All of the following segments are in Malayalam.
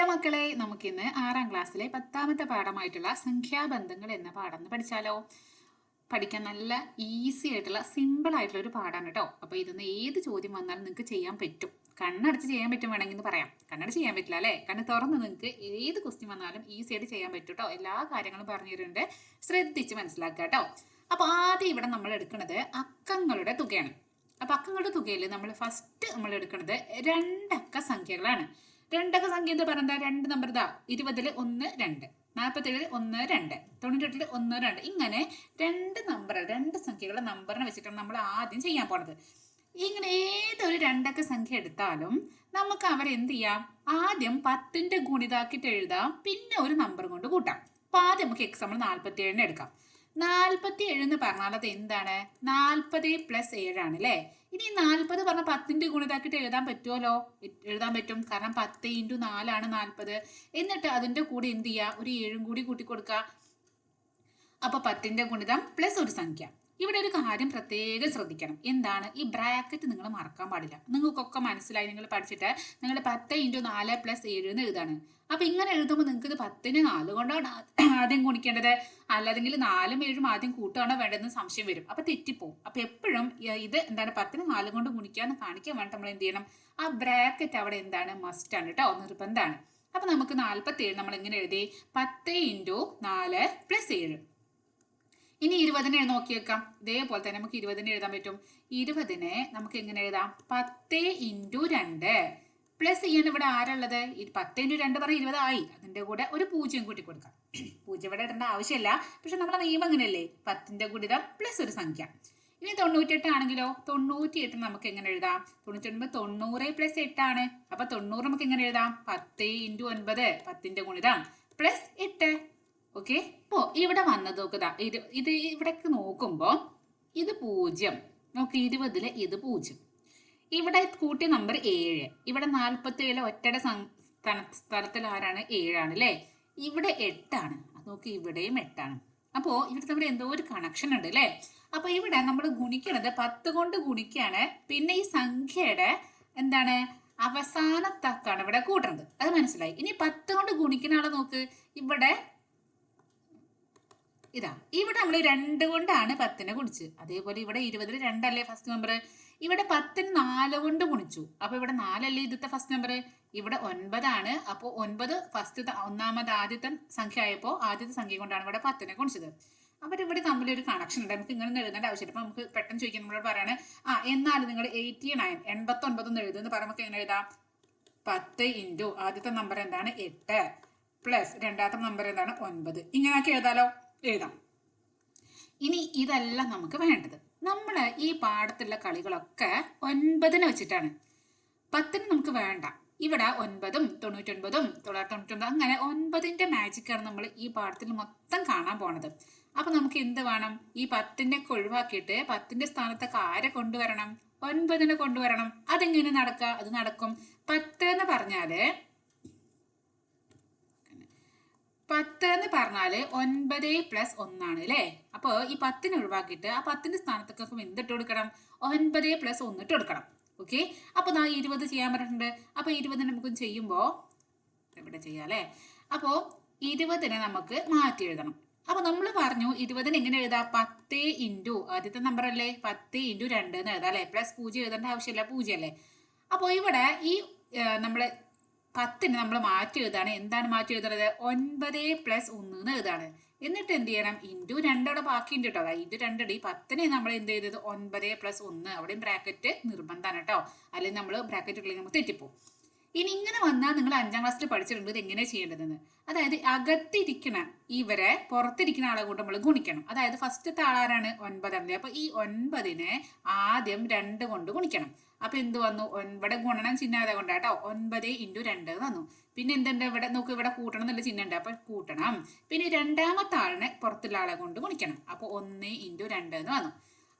മക്കളെ, നമുക്കിന്ന് 6ാം ക്ലാസ്സിലെ 10ാമത്തെ പാഠമായിട്ടുള്ള സംഖ്യാബന്ധങ്ങൾ എന്ന പാഠം പഠിച്ചാലോ? പഠിക്കാൻ നല്ല ഈസി ആയിട്ടുള്ള സിമ്പിൾ ആയിട്ടുള്ള ഒരു പാഠമാണ് കേട്ടോ. അപ്പൊ ഇതിന്ന് ഏത് ചോദ്യം വന്നാലും നിങ്ങൾക്ക് ചെയ്യാൻ പറ്റും. കണ്ണടച്ച് ചെയ്യാൻ പറ്റും വേണമെങ്കിൽ എന്ന് പറയാം. കണ്ണടച്ച് ചെയ്യാൻ പറ്റില്ല അല്ലേ? കണ്ണ് തുറന്ന് നിങ്ങൾക്ക് ഏത് ക്വസ്റ്റ്യൻ വന്നാലും ഈസി ആയിട്ട് ചെയ്യാൻ പറ്റും കേട്ടോ. എല്ലാ കാര്യങ്ങളും പറഞ്ഞു തരുന്നുണ്ട്, ശ്രദ്ധിച്ച് മനസ്സിലാക്കുക കേട്ടോ. അപ്പൊ ആദ്യം ഇവിടെ നമ്മൾ എടുക്കുന്നത് അക്കങ്ങളുടെ തുകയാണ്. അപ്പൊ അക്കങ്ങളുടെ തുകയിൽ നമ്മൾ എടുക്കുന്നത് രണ്ടക്ക സംഖ്യകളാണ്. രണ്ടക്ക സംഖ്യ എന്താ പറയുക? രണ്ട് നമ്പർ ഇതാ 20 1 2, 47 1 2, 98 1 2, ഇങ്ങനെ രണ്ട് സംഖ്യകളുടെ നമ്പറിനെ വെച്ചിട്ടാണ് നമ്മൾ ആദ്യം ചെയ്യാൻ പോണത്. ഇങ്ങനെ ഏതൊരു രണ്ടക്ക സംഖ്യ എടുത്താലും നമുക്ക് അവരെന്ത് ചെയ്യാം? ആദ്യം 10ന്റെ ഗുണിതാക്കിയിട്ട് എഴുതാം, പിന്നെ ഒരു നമ്പർ കൊണ്ട് കൂട്ടാം. അപ്പൊ ആദ്യം നമുക്ക് എക്സാമ്പിൾ 47 എടുക്കാം. 47 എന്ന് പറഞ്ഞാൽ അത് എന്താണ്? 40 + 7 ആണ് അല്ലേ? ഇനി 40 പറഞ്ഞാൽ 10ന്റെ ഗുണിതാക്കിയിട്ട് എഴുതാൻ പറ്റുമല്ലോ? എഴുതാൻ പറ്റും, കാരണം 10 × 4 ആണ് 40. എന്നിട്ട് അതിന്റെ കൂടെ എന്ത് ചെയ്യുക? ഒരു 7 കൂടി കൂട്ടി കൊടുക്കുക. അപ്പൊ 10ന്റെ ഗുണിതം പ്ലസ് ഒരു സംഖ്യ. ഇവിടെ ഒരു കാര്യം പ്രത്യേകം ശ്രദ്ധിക്കണം. എന്താണ്? ഈ ബ്രാക്കറ്റ് നിങ്ങൾ മറക്കാൻ പാടില്ല. നിങ്ങൾക്കൊക്കെ മനസ്സിലായി, നിങ്ങൾ പഠിച്ചിട്ട് നിങ്ങൾ 10 × 4 + 7 എന്ന് എഴുതാണ്. അപ്പൊ ഇങ്ങനെ എഴുതുമ്പോൾ നിങ്ങൾക്ക് ഇത് 10നെ 4 കൊണ്ടാണ് ആദ്യം ഗുണിക്കേണ്ടത്, അല്ലാതെങ്കിൽ 4ഉം 7ഉം ആദ്യം കൂട്ടുകയാണോ വേണ്ടതെന്ന് സംശയം വരും. അപ്പൊ തെറ്റിപ്പോവും. അപ്പൊ എപ്പോഴും ഇത് എന്താണ്? 10നെ 4 കൊണ്ട് ഗുണിക്കാന്ന് കാണിക്കാൻ വേണ്ടി നമ്മൾ എന്ത് ചെയ്യണം? ആ ബ്രാക്കറ്റ് അവിടെ എന്താണ്? മസ്റ്റ് ആണ് കേട്ടോ, നിർബന്ധമാണ്. അപ്പൊ നമുക്ക് 47 നമ്മൾ എങ്ങനെ എഴുതി? 10 × 4 + 7. ഇനി 20നെ നോക്കി വെക്കാം. ഇതേപോലെ തന്നെ നമുക്ക് 20നെ എഴുതാൻ പറ്റും. 20നെ നമുക്ക് എങ്ങനെ എഴുതാം? 10 × 2 പ്ലസ് ചെയ്യണം. ഇവിടെ ആരുള്ളത്? 10 × 2 പറഞ്ഞാൽ 20 ആയി. അതിന്റെ കൂടെ ഒരു 0 കൂട്ടി കൊടുക്കാം. 0 ഇവിടെ ഇടേണ്ട ആവശ്യമില്ല, പക്ഷെ നമ്മളെ നിയമം അങ്ങനെയല്ലേ? 10ന്റെ ഗുണിതം പ്ലസ് ഒരു സംഖ്യ. ഇനി 98 ആണെങ്കിലോ? 98 നമുക്ക് എങ്ങനെ എഴുതാം? 99 90 + 8 ആണ്. അപ്പൊ 90 നമുക്ക് എങ്ങനെ എഴുതാം? 10 × 9, 10ന്റെ ഗുണിതം പ്ലസ് 8. ഓക്കെ. അപ്പോ ഇവിടെ വന്നത് നോക്കുക, ഇത് ഇവിടേക്ക് നോക്കുമ്പോ ഇത് 0. നോക്ക്, 20ല് ഇത് 0. ഇവിടെ കൂട്ടിയ നമ്പർ 7. ഇവിടെ 47 ഒറ്റയുടെ സ്ഥലത്തിൽ ആരാണ്? 7 ആണ് അല്ലേ? ഇവിടെ 8 ആണ്. അത് നോക്ക്, ഇവിടെയും 8 ആണ്. അപ്പോ ഇവിടെ തമ്മിൽ എന്തോ ഒരു കണക്ഷൻ ഉണ്ട് അല്ലേ? അപ്പൊ ഇവിടെ നമ്മൾ ഗുണിക്കണത് 10 കൊണ്ട് ഗുണിക്കാണ്. പിന്നെ ഈ സംഖ്യയുടെ എന്താണ്? അവസാനത്തക്കാണ് ഇവിടെ കൂട്ടുന്നത്. അത് മനസ്സിലായി. ഇനി 10 കൊണ്ട് ഗുണിക്കുന്ന ആളെ നോക്ക്. ഇവിടെ ഇതാ, ഇവിടെ നമ്മൾ 2 കൊണ്ടാണ് 10നെ ഗുണിച്ച്. അതേപോലെ ഇവിടെ 20ൽ 2 അല്ലേ ഫസ്റ്റ് നമ്പർ? ഇവിടെ 10ന് 4 കൊണ്ട് ഗുണിച്ചു. അപ്പൊ ഇവിടെ 4 അല്ലേ ഇന്നത്തെ ഫസ്റ്റ് നമ്പർ? ഇവിടെ 9 ആണ്. അപ്പൊ 9 ആദ്യത്തെ സംഖ്യ ആയപ്പോ ആദ്യത്തെ സംഖ്യ കൊണ്ടാണ് ഇവിടെ 10നെ ഗുണിച്ചത്. അപ്പൊ ഇവിടെ തമ്മിൽ ഒരു കണക്ഷൻ ഉണ്ട്. നമുക്ക് ഇങ്ങനെ എഴുതേണ്ട ആവശ്യമില്ല. അപ്പൊ നമുക്ക് പെട്ടെന്ന് ചോദിക്കാൻ നമ്മളോട് പറയാണ്, എന്നാലും നിങ്ങൾ 89 എന്ന് എഴുതുമെന്ന് പറയുമ്പോൾ എങ്ങനെ എഴുതാം? 10 × ആദ്യത്തെ നമ്പർ എന്താണ്? 8 പ്ലസ് രണ്ടാമത്തെ നമ്പർ എന്താണ്? 9. ഇങ്ങനെയൊക്കെ എഴുതാലോ? എഴുതാം. ഇനി ഇതല്ല നമുക്ക് വേണ്ടത്. നമ്മൾ ഈ പാഠത്തിലുള്ള കളികളൊക്കെ 9നെ വെച്ചിട്ടാണ്. 10ന് നമുക്ക് വേണ്ട. ഇവിടെ 9ഉം 99ഉം 999 അങ്ങനെ 9ന്റെ മാജിക്കാണ് നമ്മൾ ഈ പാഠത്തിൽ മൊത്തം കാണാൻ പോണത്. അപ്പൊ നമുക്ക് എന്ത് വേണം? ഈ 10നെ ഒഴിവാക്കിയിട്ട് 10ന്റെ സ്ഥാനത്തൊക്കെ ആരെ കൊണ്ടുവരണം? 9നെ കൊണ്ടുവരണം. അതെങ്ങനെ നടക്കുക? അത് നടക്കും. 10 എന്ന് പറഞ്ഞാല് 9 + 1 ആണ് അല്ലേ? അപ്പൊ ഈ 10നെ ഒഴിവാക്കിയിട്ട് ആ 10ന്റെ സ്ഥാനത്തൊക്കെ എന്തിട്ട് കൊടുക്കണം? 9 + 1 ഇട്ട് കൊടുക്കണം. ഓക്കെ. അപ്പൊ 20 ചെയ്യാൻ പറഞ്ഞിട്ടുണ്ട്. അപ്പൊ 20 നമുക്ക് ചെയ്യുമ്പോ ഇവിടെ ചെയ്യാം അല്ലേ? അപ്പോ 20നെ നമുക്ക് മാറ്റി എഴുതണം. അപ്പൊ നമ്മൾ പറഞ്ഞു 20നെ എങ്ങനെ എഴുതാം? 10 × ആദ്യത്തെ നമ്പർ അല്ലേ? 10 × 2 എന്ന് എഴുതാം അല്ലെ? പ്ലസ് 0 എഴുതേണ്ട ആവശ്യമില്ല, 0 അല്ലേ? അപ്പൊ ഇവിടെ ഈ നമ്മള് 10നെ നമ്മൾ മാറ്റി എഴുതാണ്. എന്താണ് മാറ്റി എഴുതുന്നത്? 9 + 1 എന്ന് എഴുതാണ്. എന്നിട്ട് എന്ത് ചെയ്യണം? × 2 ബാക്കിയുണ്ട് കേട്ടോ. × 2 ഈ 10നെ നമ്മൾ എന്ത് ചെയ്തത്? 9 + 1. അവിടെയും ബ്രാക്കറ്റ് നിർബന്ധമാണ് കേട്ടോ, അല്ലെങ്കിൽ നമ്മൾ ബ്രാക്കറ്റ് ഇല്ലെങ്കിൽ നമുക്ക് തെറ്റിപ്പോവും. ഇനി ഇങ്ങനെ വന്നാൽ നിങ്ങൾ 5ാം ക്ലാസ്സിൽ പഠിച്ചിട്ടുണ്ട് ഇത് എങ്ങനെ ചെയ്യേണ്ടതെന്ന്. അതായത് അകത്തിരിക്കണ ഇവരെ പുറത്തിരിക്കുന്ന ആളെ കൊണ്ട് നമ്മൾ ഗുണിക്കണം. അതായത് ഫസ്റ്റത്തെ ആളാരാണ്? 9 ആണ്. അപ്പൊ ഈ 9നെ ആദ്യം 2 കൊണ്ട് ഗുണിക്കണം. അപ്പൊ എന്ത് വന്നു? ഇവിടെ ഗുണനം ചിഹ്നം കൊണ്ടാട്ടോ 9 × 2 വന്നു. പിന്നെ എന്തുണ്ട്? ഇവിടെ നോക്ക്, ഇവിടെ കൂട്ടണം എന്നുള്ള ചിഹ്നം ഉണ്ട്. അപ്പൊ കൂട്ടണം. പിന്നെ രണ്ടാമത്തെ ആളിനെ പുറത്തുള്ള ആളെ കൊണ്ട് ഗുണിക്കണം. അപ്പൊ 1 × 2 എന്ന് വന്നു.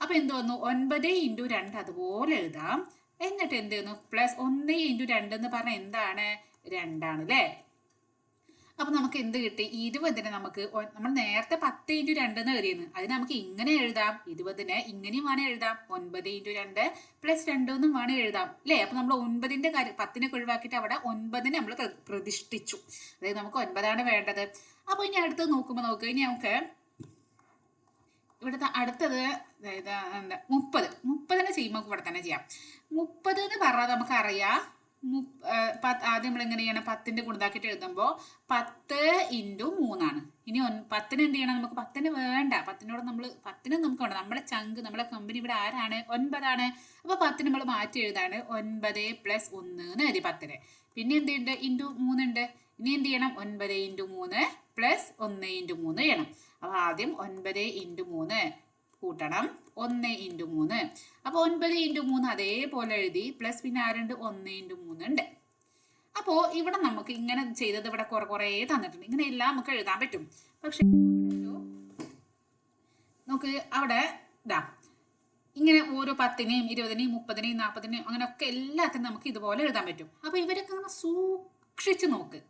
അപ്പൊ എന്ത് വന്നു? 9 × 2 അതുപോലെ എഴുതാം. എന്നിട്ട് എന്ത് ചെയ്യുന്നു? പ്ലസ് 1 × 2 എന്ന് പറഞ്ഞാൽ എന്താണ്? 2 ആണ് അല്ലേ? അപ്പൊ നമുക്ക് എന്ത് കിട്ടി? 20നെ നമുക്ക് നമ്മൾ നേരത്തെ 10 ഇൻറ്റു 2 എന്ന് എഴുതിയിരുന്നു. അതിന് നമുക്ക് ഇങ്ങനെ എഴുതാം. 20നെ ഇങ്ങനെയും വേണേ എഴുതാം. 9 ഇൻറ്റു 2 പ്ലസ് 2 എന്നും വേണേ എഴുതാം അല്ലേ? അപ്പൊ നമ്മൾ 9ന്റെ കാര്യം 10നെ ഒഴിവാക്കിയിട്ട് അവിടെ 9നെ നമ്മൾ പ്രതിഷ്ഠിച്ചു. അതായത് നമുക്ക് 9ആണ് വേണ്ടത്. അപ്പൊ ഇനി അടുത്തത് നോക്കുമ്പോൾ ഇനി നമുക്ക് ഇവിടുത്തെ അടുത്തത് അതായത് എന്താ 30നെ ചെയ്യുമ്പോൾ ഇവിടെ തന്നെ ചെയ്യാം. 30 എന്ന് പറഞ്ഞാൽ നമുക്കറിയാം ആദ്യം നമ്മൾ എങ്ങനെ ചെയ്യണം? 10ന്റെ ഗുണിതാക്കിയിട്ട് എഴുതുമ്പോൾ 10 ഇൻറ്റു 3 ഇനി 10ന് എന്ത് ചെയ്യണം? നമുക്ക് 10ന് വേണ്ട. 10നോട് നമ്മൾ 10ന് നമുക്ക് വേണ്ട. നമ്മുടെ ചങ്ക് നമ്മുടെ കമ്പനി ഇവിടെ ആരാണ്? 9ആണ്. അപ്പൊ 10 നമ്മൾ മാറ്റി എഴുതാണ് 9 പ്ലസ് 1 എന്ന് എഴുതി 10ന്. പിന്നെ എന്ത് ഉണ്ട്? ഇൻറ്റു 3 ഉണ്ട്. ഇനി എന്ത് ചെയ്യണം? 9 ഇൻറ്റു 3 പ്ലസ് 1 ഇൻറ്റു 3 ചെയ്യണം. അപ്പൊ ആദ്യം 9 ഇൻറ്റു 3 കൂട്ടണം 1 ഇൻറ്റു 3. അപ്പൊ 9 ഇൻറ്റു 3 അതേപോലെ എഴുതി പ്ലസ് പിന്നെ ആരുണ്ട്? 1 ഇൻറ്റു 3 ഉണ്ട്. അപ്പോ ഇവിടെ നമുക്ക് ഇങ്ങനെ ചെയ്തത് ഇവിടെ കുറെ തന്നിട്ടുണ്ട്. ഇങ്ങനെ എല്ലാം നമുക്ക് എഴുതാൻ പറ്റും. പക്ഷെ നമുക്ക് അവിടെ ഇതാ ഇങ്ങനെ ഓരോ 10നെയും 20നെയും 30നെയും 40നെയും അങ്ങനെയൊക്കെ എല്ലാത്തിനും നമുക്ക് ഇതുപോലെ എഴുതാൻ പറ്റും. അപ്പൊ ഇവരൊക്കെ അങ്ങനെ സൂക്ഷിച്ചു നോക്ക്.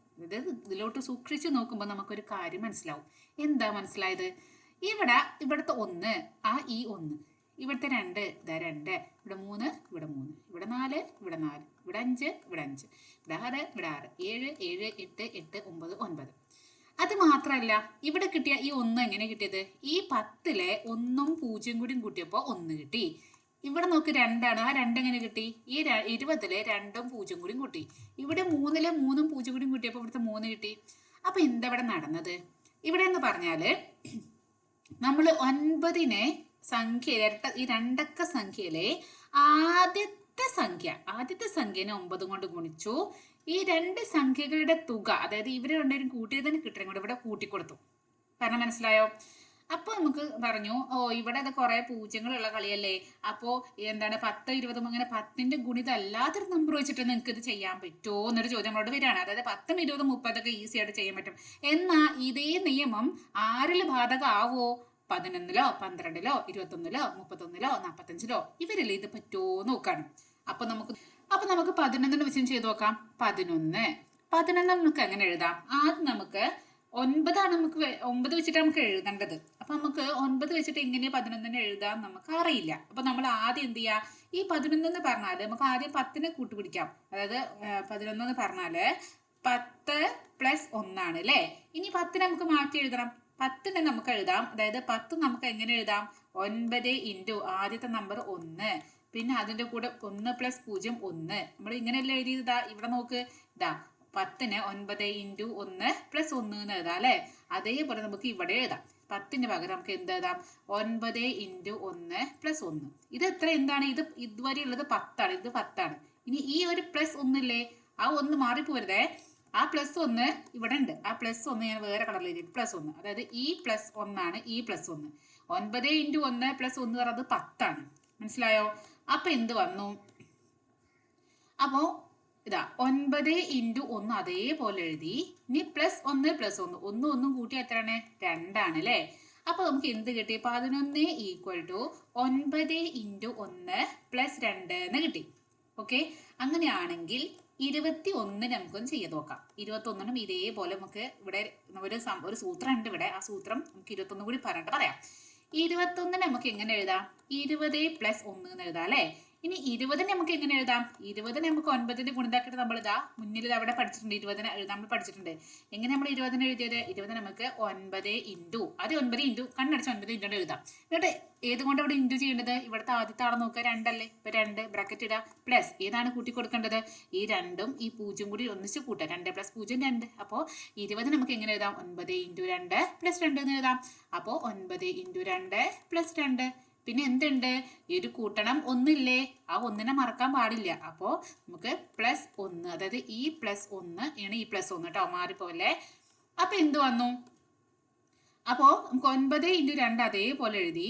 ഇതിലോട്ട് സൂക്ഷിച്ചു നോക്കുമ്പോൾ നമുക്കൊരു കാര്യം മനസ്സിലാവും. എന്താ മനസ്സിലായത്? ഇവിടുത്തെ 1 ഈ 1 ഇവിടുത്തെ 2 ഇതാ 2 ഇവിടെ 3 ഇവിടെ 3 ഇവിടെ 4 ഇവിടെ 4 ഇവിടെ 5 ഇവിടെ 5 ഇവിടെ 6 ഇവിടെ 6 7 7 8 8 9 9. അത് മാത്രമല്ല ഇവിടെ കിട്ടിയ ഈ 1 എങ്ങനെ കിട്ടിയത്? ഈ 10ലെ 1ഉം 0 കൂടി കൂട്ടിയപ്പോൾ 1 കിട്ടി. ഇവിടെ നോക്ക് 2ആണ്. ആ 2 എങ്ങനെ കിട്ടി? ഈ 20ലെ 2ഉം 0 കൂടി കൂട്ടി. ഇവിടെ 3ലെ 3ഉം 0 കൂടി കൂട്ടിയപ്പോൾ ഇവിടുത്തെ 3 കിട്ടി. അപ്പൊ എന്താ ഇവിടെ നടന്നത്? ഇവിടെ എന്ന് പറഞ്ഞാല് നമ്മൾ 9നെ ഈ രണ്ടക്ക സംഖ്യയിലെ ആദ്യത്തെ സംഖ്യനെ 9 കൊണ്ട് ഗുണിച്ചു. ഈ രണ്ട് സംഖ്യകളുടെ തുക, അതായത് ഇവര് രണ്ടുപേരും കൂട്ടിയതിന് കിട്ടണം കൂടെ ഇവിടെ കൂട്ടിക്കൊടുത്തു. കാരണം മനസ്സിലായോ? അപ്പൊ നമുക്ക് പറഞ്ഞു, ഇവിടെ അത് കുറെ പൂജ്യങ്ങളുള്ള കളിയല്ലേ, അപ്പോ എന്താണ് 10 20 അങ്ങനെ 10ന്റെ ഗുണിതം അല്ലാത്തൊരു നമ്പർ വെച്ചിട്ട് നിങ്ങൾക്ക് ഇത് ചെയ്യാൻ പറ്റുമോ എന്നൊരു ചോദ്യം നമ്മളോട് വരികയാണ്. അതായത് 10 20 30 ഈസി ആയിട്ട് ചെയ്യാൻ പറ്റും. എന്നാൽ ഇതേ നിയമം ആരിൽ ബാധകമാവോ? 11ലോ 12ലോ 21ലോ 31ലോ 45ലോ ഇവരല്ലേ ഇത് പറ്റുമോ നോക്കാണ്. അപ്പൊ നമുക്ക് 11 വെച്ചും ചെയ്ത് നോക്കാം. 11 നമുക്ക് എങ്ങനെ എഴുതാം? ആദ്യം നമുക്ക് 9 വെച്ചിട്ട് നമുക്ക് എഴുതേണ്ടത്. അപ്പൊ നമുക്ക് 9 വെച്ചിട്ട് എങ്ങനെ 11 എഴുതാം നമുക്ക് അറിയില്ല. അപ്പൊ നമ്മൾ ആദ്യം എന്ത് ചെയ്യാ? ഈ 11 എന്ന് പറഞ്ഞാല് നമുക്ക് ആദ്യം 10നെ കൂട്ടുപിടിക്കാം. അതായത് 11 എന്ന് പറഞ്ഞാല് 10 പ്ലസ് 1 അല്ലേ? ഇനി 10നെ നമുക്ക് മാറ്റി എഴുതണം. 10നെ നമുക്ക് എഴുതാം. അതായത് 10 നമുക്ക് എങ്ങനെ എഴുതാം? 9 ഇൻറ്റു ആദ്യത്തെ നമ്പർ 1 പിന്നെ അതിന്റെ കൂടെ 1 പ്ലസ് 0 1. നമ്മൾ ഇങ്ങനെയല്ലേ എഴുതിയതാ. ഇവിടെ നോക്ക്, ഇതാ 10ന് 9 ഇൻറ്റു 1 പ്ലസ് 1 എന്ന് എഴുതാം അല്ലെ? അതേപോലെ നമുക്ക് ഇവിടെ എഴുതാം. 10ന് പകരം നമുക്ക് എന്ത് എഴുതാം? 9 ഇൻറ്റു 1 പ്ലസ് 1. ഇത് എത്ര? എന്താണ് ഇത്? ഇതുവരെ ഉള്ളത് 10ആണ്. ഇത് 10ആണ്. ഇനി ഈ ഒരു പ്ലസ് 1 ഇല്ലേ, ആ 1 മാറിപ്പോരുതേ. ആ പ്ലസ് 1 ഇവിടെ ഉണ്ട്. ആ പ്ലസ് 1 ഞാൻ വേറെ കളറിൽ എഴുതി. പ്ലസ് 1, അതായത് ഈ പ്ലസ് 1 ആണ് ഈ പ്ലസ് 1. 9 ഇൻറ്റു 1 പ്ലസ് 1 പറയുന്നത് 10ആണ്. മനസ്സിലായോ? അപ്പൊ എന്ത് വന്നു? അപ്പോ ഇതാ 9 ഇൻറ്റു 1 അതേപോലെ എഴുതി. ഇനി പ്ലസ് 1 പ്ലസ് 1 ഒന്നും കൂട്ടി എത്രയാണ്? 2 ആണ് അല്ലേ? അപ്പൊ നമുക്ക് എന്ത് കിട്ടി? 11 ഈക്വൽ ടു 9 ഇൻറ്റു 1 പ്ലസ് 2 എന്ന് കിട്ടി. ഓക്കെ, അങ്ങനെയാണെങ്കിൽ 21 നമുക്കൊന്ന് ചെയ്ത് നോക്കാം. 21നും ഇതേപോലെ നമുക്ക് ഇവിടെ ഒരു സൂത്രം ഉണ്ട് ഇവിടെ. ആ സൂത്രം നമുക്ക് 21 കൂടി പറഞ്ഞിട്ട് പറയാം. 21 നമുക്ക് എങ്ങനെ എഴുതാം? 20 പ്ലസ് 1 എന്ന് എഴുതാം അല്ലേ? ഇനി 20 നമുക്ക് എങ്ങനെ എഴുതാം? 20 നമുക്ക് 9ന്റെ ഗുണിതാക്കിയിട്ട് നമ്മൾ ഇതാ മുന്നിൽ ഇത് അവിടെ പഠിച്ചിട്ടുണ്ട്. 20 നമ്മൾ പഠിച്ചിട്ടുണ്ട്. എങ്ങനെ നമ്മൾ 20 എഴുതിയത്? 20 നമുക്ക് 9 ഇൻറ്റു ആദ്യം 9 ഇൻറ്റു കണ്ണടച്ച് 9 ഇൻറ്റു എഴുതാം. എന്നിട്ട് ഏത് കൊണ്ട് അവിടെ ഇൻറ്റു ചെയ്യേണ്ടത്? ഇവിടുത്തെ ആദ്യത്തെ ആളെ നോക്കുക, 2 അല്ലേ? ഇപ്പൊ 2 ബ്രാക്കറ്റ് ഇടുക. പ്ലസ് ഏതാണ് കൂട്ടി കൊടുക്കേണ്ടത്? ഈ 2ഉം ഈ 0 കൂടി ഒന്നിച്ച് കൂട്ടുക. 2 പ്ലസ് 0 2. അപ്പോൾ 20 നമുക്ക് എങ്ങനെ എഴുതാം? 9 ഇൻറ്റു 2 പ്ലസ് 2 എന്ന് എഴുതാം. അപ്പോൾ 9 ഇൻറ്റു 2 പ്ലസ് 2. പിന്നെ എന്തുണ്ട്? ഈ ഒരു കൂട്ടണം 1 ഇല്ലേ? ആ 1നെ മറക്കാൻ പാടില്ല. അപ്പോൾ നമുക്ക് പ്ലസ് 1, അതായത് ഈ പ്ലസ് 1 ആണ് ഈ പ്ലസ് 1 കേട്ടോ, മാറിപ്പോലെ. അപ്പൊ എന്ത് വന്നു? അപ്പോ നമുക്ക് 9 ഇൻറ്റു 2 അതേപോലെ എഴുതി.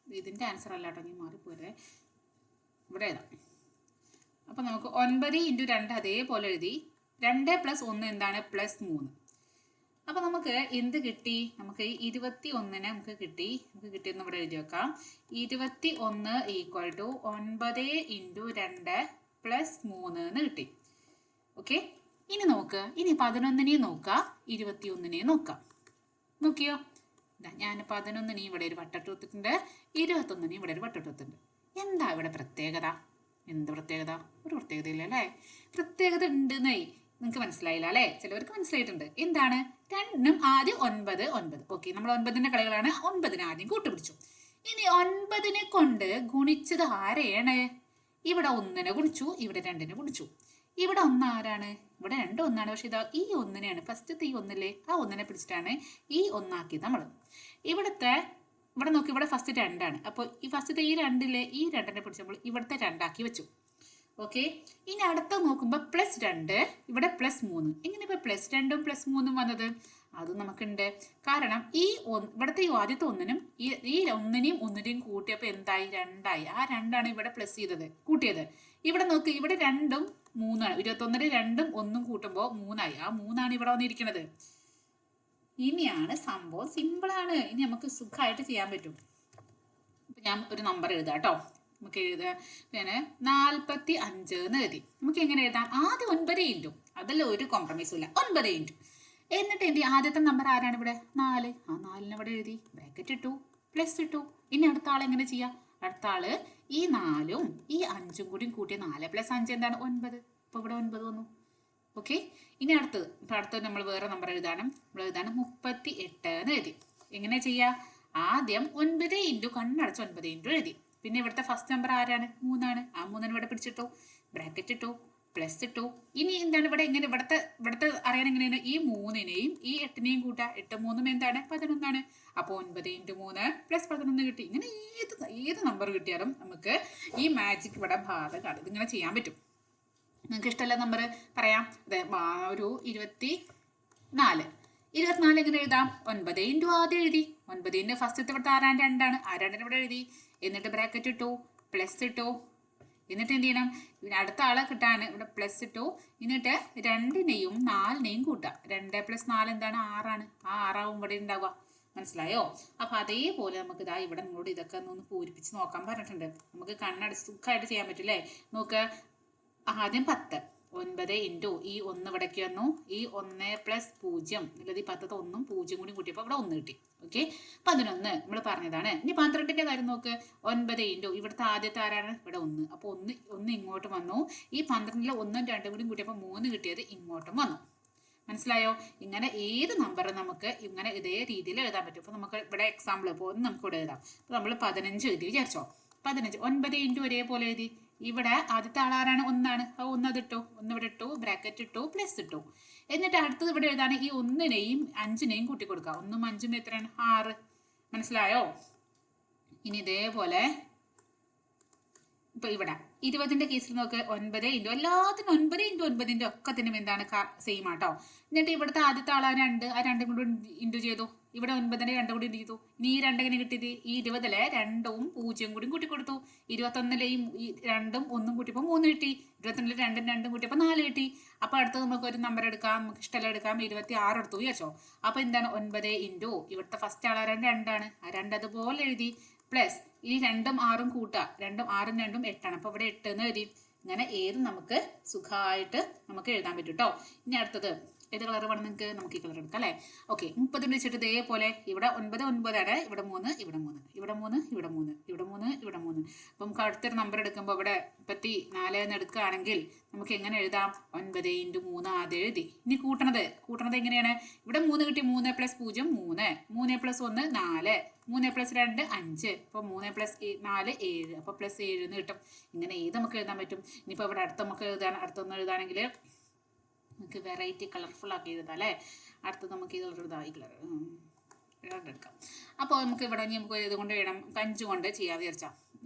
ഇതിന്റെ ആൻസർ അല്ല കേട്ടോ, നീ മാറിപ്പോരെ, ഇവിടെ എഴുതാം. അപ്പൊ നമുക്ക് 9 ഇൻറ്റു 2 അതേപോലെ എഴുതി. 2 പ്ലസ് 1 എന്താണ്? പ്ലസ് 3. അപ്പൊ നമുക്ക് എന്ത് കിട്ടി? നമുക്ക് 21 നമുക്ക് കിട്ടി. നമുക്ക് കിട്ടിയെന്ന് ഇവിടെ എഴുതി വെക്കാം. 21 ഈക്വൽ ടു 9 ഇൻറ്റു 2 പ്ലസ് 3 എന്ന് കിട്ടി. ഓക്കെ, ഇനി നോക്ക്, ഇനി 11നെയും നോക്കാം, 21നെയും നോക്കാം. നോക്കിയോ, ഞാൻ 11നെയും ഇവിടെ ഒരു വട്ടട്ട് കൊടുത്തിട്ടുണ്ട്, 21നെയും ഇവിടെ ഒരു വട്ടട്ട് കൊടുത്തിട്ടുണ്ട്. എന്താ ഇവിടെ പ്രത്യേകത? എന്ത് പ്രത്യേകത? ഒരു പ്രത്യേകത ഇല്ല അല്ലേ? പ്രത്യേകത ഉണ്ടെന്നേ നിങ്ങൾക്ക് മനസ്സിലായില്ല അല്ലേ? ചിലവർക്ക് മനസ്സിലായിട്ടുണ്ട്. എന്താണ്? രണ്ടും ആദ്യം 9 9. ഓക്കെ, നമ്മൾ 9ന്റെ കളികളാണ്. 9നെ ആദ്യം കൂട്ടുപിടിച്ചു. ഇനി 9നെ കൊണ്ട് ഗുണിച്ചത് ആരെയാണ്? ഇവിടെ 1നെ ഗുണിച്ചു, ഇവിടെ 2നെ ഗുണിച്ചു. ഇവിടെ 1 ആരാണ്? ഇവിടെ 2 1ആണ്. പക്ഷെ ഇതാ ഈ 1നെയാണ് ഫസ്റ്റത്തെ ഈ 1ല്ലേ, ആ 1നെ പിടിച്ചിട്ടാണ് ഈ 1 നമ്മൾ. ഇവിടെ നോക്കി, ഇവിടെ ഫസ്റ്റ് 2ആണ്. അപ്പോൾ ഈ ഫസ്റ്റത്തെ ഈ 2ലെ ഈ 2നെ പിടിച്ച് നമ്മൾ ഇവിടുത്തെ 2 വെച്ചു. ഓക്കെ, ഇനി അടുത്ത നോക്കുമ്പോൾ +2, ഇവിടെ +3. എങ്ങനെ ഇപ്പോൾ +2ഉം +3ഉം വന്നത്? അത് നമുക്കുണ്ട്. കാരണം ഇവിടുത്തെ ഈ ആദ്യത്തെ 1നും ഈ 1നെയും 1നെയും കൂട്ടിയപ്പോൾ എന്തായി? 2ആയി. ആ 2ആണ് ഇവിടെ പ്ലസ് ചെയ്തത്, കൂട്ടിയത്. ഇവിടെ നോക്ക്, ഇവിടെ 2ഉം 3ആണ്. 21ൽ 2ഉം 1ഉം കൂട്ടുമ്പോൾ 3ആയി. ആ 3ആണ് ഇവിടെ വന്നിരിക്കുന്നത്. ഇനിയാണ് സംഭവം, സിമ്പിളാണ്. ഇനി നമുക്ക് സുഖമായിട്ട് ചെയ്യാൻ പറ്റും. ഞാൻ ഒരു നമ്പർ എഴുതാം കേട്ടോ. നമുക്ക് എഴുതാം, പിന്നെ 45 എന്ന് എഴുതി. നമുക്ക് എങ്ങനെ എഴുതാം? ആദ്യം 9 ഇൻറ്റു, അതല്ല ഒരു കോംപ്രമൈസും ഇല്ല, 9 ഇൻറ്റു. എന്നിട്ട് എൻ്റെ ആദ്യത്തെ നമ്പർ ആരാണ്? ഇവിടെ 4. ആ 4നെ ഇവിടെ എഴുതി, ബ്രാക്കറ്റ് ഇട്ടു, പ്ലസ് ഇട്ടു. ഇനി അടുത്ത ആൾ എങ്ങനെ ചെയ്യാം? അടുത്ത ആള് ഈ 4ഉം ഈ 5ഉം കൂടി കൂട്ടി 4 + 5 എന്താണ്? 9. അപ്പോൾ ഇവിടെ 9 വന്നു. ഓക്കെ, ഇനി അടുത്തത് നമ്മൾ വേറെ നമ്പർ എഴുതാണ്. നമ്മൾ എഴുതാണ് 38 എന്ന് എഴുതി. എങ്ങനെ ചെയ്യാം? ആദ്യം 9 ഇൻറ്റു, കണ്ണടച്ച് 9 ഇൻറ്റു എഴുതി. പിന്നെ ഇവിടുത്തെ ഫസ്റ്റ് നമ്പർ ആരാണ്? 3ആണ്. ആ 3നെ ഇവിടെ പിടിച്ചിട്ടു, ബ്രാക്കറ്റ് ഇട്ടു, പ്ലസ് ഇട്ടു. ഇനി എന്താണ് ഇവിടെ? ഇങ്ങനെ ഇവിടുത്തെ അറിയാൻ എങ്ങനെയാണ്? ഈ 3നെയും ഈ 8നെയും കൂട്ടുക. 8 3ഉം എന്താണ്? 11ആണ്. അപ്പോൾ 9 ഇൻറ്റു 3 + 11 കിട്ടി. ഇങ്ങനെ ഏത് നമ്പർ കിട്ടിയാലും നമുക്ക് ഈ മാജിക് ഇവിടെ ബാധകമാണ്. ഇതിങ്ങനെ ചെയ്യാൻ പറ്റും. നിങ്ങൾക്ക് ഇഷ്ടമല്ല നമ്പർ പറയാം. അതെ, ഒരു 24. 24 എങ്ങനെ എഴുതാം? 9 ഇൻറ്റു ആദ്യം എഴുതി. 9ന്റെ ഫസ്റ്റത്തെ ഇവിടുത്തെ ആ 2ആണ്. ആ 2നെ ഇവിടെ എഴുതി. എന്നിട്ട് ബ്രാക്കറ്റ് ഇട്ടു, പ്ലസ് ഇട്ടു. എന്നിട്ട് എന്ത് ചെയ്യണം? അടുത്ത ആളെ കിട്ടാണ്. ഇവിടെ പ്ലസ് ഇട്ടു. എന്നിട്ട് 2നെയും 4നെയും കൂട്ടുക. 2 + 4 എന്താണ്? 6ആണ്. ആ 6 ഇവിടെ ഉണ്ടാവുക. മനസ്സിലായോ? അപ്പൊ അതേപോലെ നമുക്ക് ഇതാ ഇവിടെ നിങ്ങളോട് ഇതൊക്കെ ഒന്ന് പൂരിപ്പിച്ച് നോക്കാൻ പറഞ്ഞിട്ടുണ്ട്. നമുക്ക് കണ്ണടച്ച് സുഖമായിട്ട് ചെയ്യാൻ പറ്റില്ലേ? നോക്ക്, ആദ്യം 10. 9 ഇൻറ്റു ഈ 1 ഇവിടേക്ക് വന്നു. ഈ 1 + 0 അല്ലാതെ ഈ 10ത്തെ 1ഉം 0 കൂടി കൂട്ടിയപ്പോൾ ഇവിടെ 1 കിട്ടി. ഓക്കെ, 11 നമ്മൾ പറഞ്ഞതാണ്. ഇനി 12ന്റെ കാര്യം നോക്ക്. 9 ഇൻറ്റു ഇവിടുത്തെ ആദ്യത്തെ ആരാണ്? ഇവിടെ 1. അപ്പോൾ 1 ഇങ്ങോട്ട് വന്നു. ഈ 12ലെ 1ഉം 2ഉം കൂടി കൂട്ടിയപ്പോൾ 3 കിട്ടിയത് ഇങ്ങോട്ടും വന്നു. മനസ്സിലായോ? ഇങ്ങനെ ഏത് നമ്പറും നമുക്ക് ഇങ്ങനെ ഇതേ രീതിയിൽ എഴുതാൻ പറ്റും. അപ്പോൾ നമുക്ക് ഇവിടെ എക്സാമ്പിൾ ഇപ്പോൾ നമുക്ക് ഇവിടെ എഴുതാം. അപ്പോൾ നമ്മൾ 15 എഴുതി വിചാരിച്ചോ. 15 9 ഇൻറ്റു ഒരേപോലെ എഴുതി. ഇവിടെ ആദ്യത്തെ ആളാരാണ്? 1ആണ്. ആ 1 അതിട്ടു, 1 ഇവിടെ ഇട്ടു, ബ്രാക്കറ്റ് ഇട്ടു, പ്ലസ് ഇട്ടു. എന്നിട്ട് അടുത്തത് ഇവിടെ എഴുതാണ്. ഈ 1നെയും 5നെയും കൂട്ടി കൊടുക്കുക. 1ഉം 5ഉം എത്രയാണ്? 6. മനസ്സിലായോ? ഇനി ഇതേപോലെ ഇപ്പൊ ഇവിടെ 20ന്റെ കേസിൽ നോക്ക്. 9 ഇൻറ്റു എല്ലാത്തിനും 9 ഇൻറ്റു 9ന്റെ ഒക്കത്തിനും എന്താണ്? സെയിം ആട്ടോ. എന്നിട്ട് ഇവിടുത്തെ ആദ്യത്തെ ആളാ 2. ആ 2 കൂടി ഇൻറ്റു ചെയ്തു. ഇവിടെ 9ന്റെ 2 കൂടി ഇൻറ്റു ചെയ്തു. ഇനി ഈ 2 എങ്ങനെ കിട്ടിയത്? ഈ 20ലെ 2ഉം 0 കൂടി കൂട്ടി കൊടുത്തു. 21ലെ ഈ 2ഉം 1ഉം കൂട്ടിയപ്പോൾ 3 കിട്ടി. 21ലെ 2ഉം 2ഉം കൂട്ടിയപ്പോൾ 4 കിട്ടി. അപ്പൊ അടുത്ത് നമുക്ക് ഒരു നമ്പർ എടുക്കാം. നമുക്ക് ഇഷ്ടമല്ല എടുക്കാം. 26 എടുത്തു വിചാരിച്ചോ. അപ്പൊ എന്താണ്? 9 ഇൻറ്റു ഇവിടുത്തെ ഫസ്റ്റ് ആളാരാണ്? 2ആണ്. ആ 2 അതുപോലെ എഴുതി, പ്ലസ് ഇനി 2ഉം 6ഉം കൂട്ടുക. 2ഉം 6ഉം 2ഉം 8ആണ്. അപ്പോൾ ഇവിടെ 8 എന്ന് എഴുതി. ഇങ്ങനെ ഏത് നമുക്ക് സുഖമായിട്ട് നമുക്ക് എഴുതാൻ പറ്റും കേട്ടോ. ഇനി അടുത്തത് ഏത് കളർ വേണം നിങ്ങൾക്ക്? നമുക്ക് ഈ കളർ എടുക്കാം അല്ലേ? ഓക്കെ, 30 വെച്ചിട്ട് ഇതേപോലെ ഇവിടെ 9 9ആണ്. ഇവിടെ 3 ഇവിടെ 3 ഇവിടെ 3 ഇവിടെ 3 ഇവിടെ 3 ഇവിടെ 3. അപ്പം നമുക്ക് അടുത്തൊരു നമ്പർ എടുക്കുമ്പോൾ ഇവിടെ 34 എന്ന് എടുക്കുകയാണെങ്കിൽ നമുക്ക് എങ്ങനെ എഴുതാം? 9 ഇൻറ്റു 3 ആദ്യം എഴുതി. ഇനി കൂട്ടണത് എങ്ങനെയാണ്? ഇവിടെ 3 കിട്ടി. 3 + 0 3, 3 + 1 4, 3 + 2 5. അപ്പോൾ 3 + 4 7. അപ്പോൾ +7 എന്ന് കിട്ടും. ഇങ്ങനെ ഏത് നമുക്ക് എഴുതാൻ പറ്റും. ഇനിയിപ്പോൾ ഇവിടെ അടുത്തൊന്ന് എഴുതാണെങ്കിൽ നമുക്ക് വെറൈറ്റി കളർഫുൾ ആക്കി എഴുതാം അല്ലേ? അടുത്തത് നമുക്ക് ഈ കളർ എഴുതാം. ഈ കളർ എടുക്കാം. അപ്പോൾ നമുക്ക് ഇവിടെ നമുക്ക് ഇതുകൊണ്ട് എഴുതാം. 5 കൊണ്ട്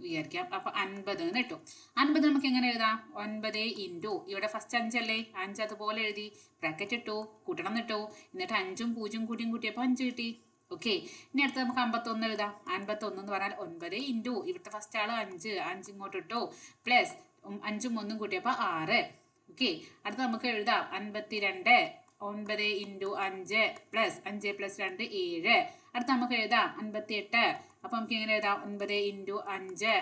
വിചാരിക്കാം. അപ്പോൾ 50 എന്ന് ഇട്ടു. 50 നമുക്ക് എങ്ങനെ എഴുതാം? 9 ഇൻറ്റു ഇവിടെ ഫസ്റ്റ് 5 അല്ലേ? 5 അതുപോലെ എഴുതി, ബ്രാക്കറ്റ് ഇട്ടു, കൂട്ടണം എന്നിട്ടു. എന്നിട്ട് 5ഉം 0ഉം കൂട്ടിയപ്പോൾ 5 കിട്ടി. ഓക്കെ, ഇനി അടുത്ത് നമുക്ക് 51 എഴുതാം. 51 എന്ന് പറഞ്ഞാൽ 9 ഇൻറ്റു ഇവിടുത്തെ ഫസ്റ്റ് ആള് 5 ഇങ്ങോട്ട് ഇട്ടു, പ്ലസ് 5ഉം 1ഉം കൂട്ടിയപ്പോൾ 6. ഓക്കെ, അടുത്ത് നമുക്ക് എഴുതാം 52. 9 ഇൻറ്റു 5 പ്ലസ് 5 + 2 7. അടുത്ത് നമുക്ക് എഴുതാം 58. അപ്പോൾ നമുക്ക് എങ്ങനെ എഴുതാം? 9 ഇൻറ്റു 5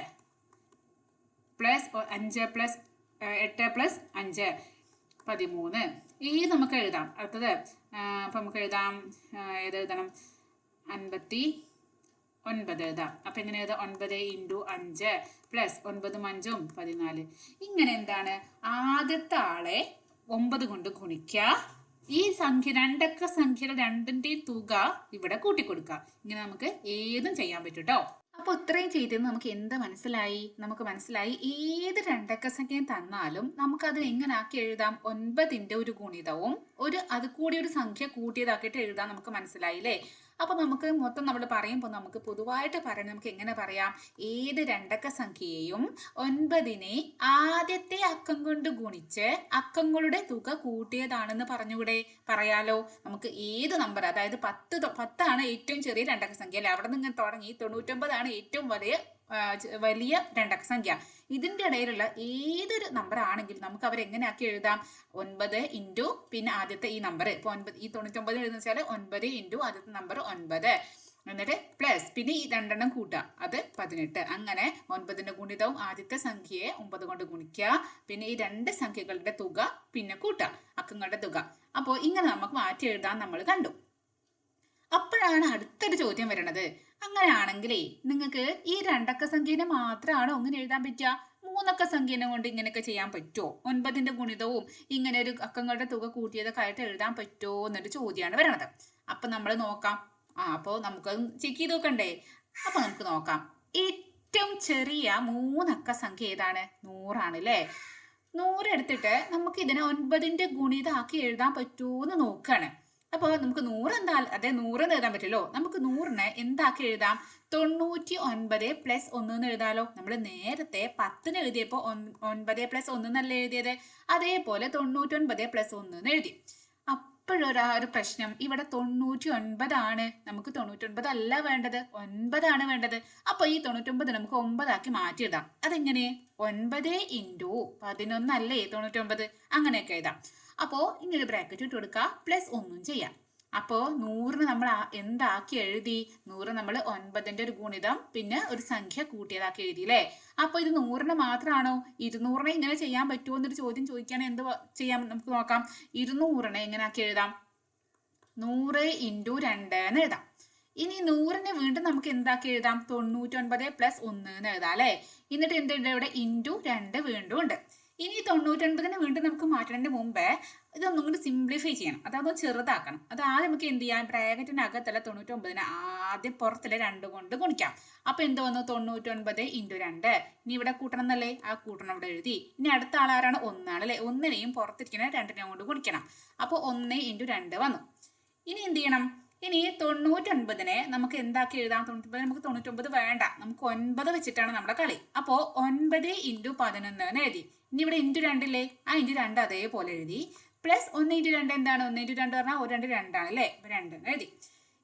പ്ലസ് 5 + 8 + 5 13. ഏത് നമുക്ക് എഴുതാം. അടുത്തത് അപ്പം നമുക്ക് എഴുതാം, ഏത് എഴുതണം, 59 എഴുതാം. അപ്പം എങ്ങനെ എഴുതാം, 9 ഇൻറ്റു 5 പ്ലസ് 9 5 14. ഇങ്ങനെ എന്താണ്, ആദ്യത്തെ ആളെ 9 കൊണ്ട് ഗുണിക്കുക, ഈ സംഖ്യ രണ്ടക്ക സംഖ്യയുടെ രണ്ടിൻ്റെയും തുക ഇവിടെ കൂട്ടിക്കൊടുക്കുക. ഇങ്ങനെ നമുക്ക് ഏതും ചെയ്യാൻ പറ്റും കേട്ടോ. അപ്പോൾ ഇത്രയും ചെയ്തത് നമുക്ക് എന്താ മനസ്സിലായി? നമുക്ക് മനസ്സിലായി ഏത് രണ്ടക്ക സംഖ്യയും തന്നാലും നമുക്ക് അതിനെ എങ്ങനെ ആക്കി എഴുതാം, 9ന്റെ ഒരു ഗുണിതവും അത് കൂടി ഒരു സംഖ്യ കൂട്ടിയതാക്കിയിട്ട് എഴുതാം. നമുക്ക് മനസ്സിലായില്ലേ? അപ്പൊ നമുക്ക് മൊത്തം നമ്മൾ പറയുമ്പോൾ നമുക്ക് പൊതുവായിട്ട് പറയാൻ നമുക്ക് എങ്ങനെ പറയാം, ഏത് രണ്ടക്ക സംഖ്യയെയും 9നെ ആദ്യത്തെ അക്കം കൊണ്ട് ഗുണിച്ച് അക്കങ്ങളുടെ തുക കൂട്ടിയതാണെന്ന് പറഞ്ഞുകൂടെ? പറയാലോ. നമുക്ക് ഏത് നമ്പർ, അതായത് 10 ഏറ്റവും ചെറിയ രണ്ടക്ക സംഖ്യ അല്ലെ, അവിടെ നിന്ന് തുടങ്ങി 99 ഏറ്റവും വലിയ രണ്ടക്ക സംഖ്യ. ഇതിന്റെ ഇടയിലുള്ള ഏതൊരു നമ്പർ ആണെങ്കിലും നമുക്ക് അവരെങ്ങനെ ആക്കി എഴുതാം, 9 ഇൻറ്റു പിന്നെ ആദ്യത്തെ ഈ നമ്പർ. ഇപ്പൊ ഈ 99 എഴുതുന്ന വെച്ചാൽ 9 ഇൻറ്റു ആദ്യത്തെ നമ്പർ 9, എന്നിട്ട് പ്ലസ് പിന്നെ ഈ രണ്ടെണ്ണം കൂട്ടുക, അത് 18. അങ്ങനെ 9ന്റെ ഗുണിതവും ആദ്യത്തെ സംഖ്യയെ 9 കൊണ്ട് ഗുണിക്കുക, പിന്നെ ഈ രണ്ട് സംഖ്യകളുടെ തുക പിന്നെ കൂട്ടുക, അക്കങ്ങളുടെ തുക. അപ്പോൾ ഇങ്ങനെ നമുക്ക് മാറ്റി എഴുതാൻ നമ്മൾ കണ്ടു. അപ്പോഴാണ് അടുത്തൊരു ചോദ്യം വരണത്, അങ്ങനെയാണെങ്കിലേ നിങ്ങൾക്ക് ഈ രണ്ടക്ക സംഖ്യനെ മാത്രമാണോ ഇങ്ങനെ എഴുതാൻ പറ്റുക, മൂന്നക്ക സംഖ്യനെ കൊണ്ട് ഇങ്ങനെയൊക്കെ ചെയ്യാൻ പറ്റുമോ? 9ന്റെ ഗുണിതവും ഇങ്ങനെ ഒരു അക്കങ്ങളുടെ തുക കൂട്ടിയതൊക്കെ ആയിട്ട് എഴുതാൻ പറ്റുമോ എന്നൊരു ചോദ്യമാണ് വരണത്. അപ്പൊ നമ്മൾ നോക്കാം. അപ്പോൾ നമുക്കത് ചെക്ക് ചെയ്ത് നോക്കണ്ടേ? അപ്പൊ നമുക്ക് നോക്കാം. ഏറ്റവും ചെറിയ മൂന്നക്ക സംഖ്യ ഏതാണ്? 100 അല്ലേ? 100 എടുത്തിട്ട് നമുക്ക് ഇതിനെ 9ന്റെ ഗുണിതാക്കി എഴുതാൻ പറ്റുമോന്ന് നോക്കാണ്. അപ്പോൾ നമുക്ക് 100 എന്താ, അതെ 100 എന്ന് എഴുതാൻ പറ്റുമല്ലോ. നമുക്ക് 100നെ എന്താക്കി എഴുതാം, 99 പ്ലസ് 1 എന്ന് എഴുതാലോ. നമ്മൾ നേരത്തെ 10 എഴുതിയപ്പോൾ 9 പ്ലസ് 1 എന്നല്ലേ എഴുതിയത്, അതേപോലെ 99 പ്ലസ് 1 എന്ന് എഴുതി. അപ്പോഴൊരു പ്രശ്നം, ഇവിടെ 99 ആണ്. നമുക്ക് 99 അല്ല വേണ്ടത്, 9 ആണ് വേണ്ടത്. അപ്പൊ ഈ 99 നമുക്ക് 9 ആക്കി മാറ്റിയിടാം. അതെങ്ങനെ, 9 ഇൻറ്റു 11 അല്ലേ 99, അങ്ങനെയൊക്കെ എഴുതാം. അപ്പോ ഇങ്ങനെ ബ്രാക്കറ്റ് ഇട്ട് കൊടുക്കുക, പ്ലസ് 1 ചെയ്യാം. അപ്പോൾ 100 നമ്മൾ എന്താക്കി എഴുതി, 100 നമ്മൾ 9ന്റെ ഒരു ഗുണിതം പിന്നെ ഒരു സംഖ്യ കൂട്ടിയതാക്കി എഴുതി അല്ലേ. അപ്പൊ ഇത് 100ന് മാത്രമാണോ? 200നെ ഇങ്ങനെ ചെയ്യാൻ പറ്റുമോ എന്നൊരു ചോദ്യം ചോദിക്കുകയാണെങ്കിൽ എന്ത് ചെയ്യാം, നമുക്ക് നോക്കാം. 200നെ എങ്ങനെ ആക്കി എഴുതാം, 100 ഇൻറ്റു 2 എന്ന് എഴുതാം. ഇനി 100നെ വീണ്ടും നമുക്ക് എന്താക്കി എഴുതാം, 99 പ്ലസ് 1 എന്ന് എഴുതാം അല്ലേ. എന്നിട്ട് എന്തുണ്ട് ഇവിടെ, ഇൻറ്റു 2 വീണ്ടും ഉണ്ട്. ഇനി 99നെ വീണ്ടും നമുക്ക് മാറ്റുന്നതിന് മുമ്പേ ഇതൊന്നും കൂടി സിംപ്ലിഫൈ ചെയ്യണം, അതായത് ചെറുതാക്കണം. അത് ആദ്യം നമുക്ക് എന്ത് ചെയ്യാം, ബ്രാക്കറ്റിന്റെ അകത്തല്ല 99നെ ആദ്യം പുറത്തിലെ 2 കൊണ്ട് ഗുണിക്കാം. അപ്പൊ എന്ത് വന്നു, 99 ഇൻറ്റു 2. ഇനി ഇവിടെ കൂട്ടണം എന്നല്ലേ, ആ കൂട്ടണം ഇവിടെ എഴുതി. ഇനി അടുത്ത ആളാരാണ്, 1 ആണ് അല്ലെ. 1നെയും പുറത്തിരിക്കുന്ന 2നെ കൊണ്ട് ഗുണിക്കണം. അപ്പോൾ 1 ഇൻറ്റു 2 വന്നു. ഇനി എന്ത് ചെയ്യണം, ഇനി 99നെ നമുക്ക് എന്താക്കി എഴുതാം, 99 നമുക്ക് 99 വേണ്ട, നമുക്ക് 9 വെച്ചിട്ടാണ് നമ്മുടെ കളി. അപ്പോൾ 9 ഇൻറ്റു 11 എന്ന് എഴുതി. ഇനി ഇവിടെ ഇൻറ്റു 2 ഇല്ലേ, ആ ഇൻറ്റു 2 അതേപോലെ എഴുതി. പ്ലസ് 1 ഇൻറ്റു 2 എന്താണ്, 1 ഇൻറ്റു 2 പറഞ്ഞാൽ 1 2 2 ആണ് അല്ലേ, 2 എന്ന് എഴുതി.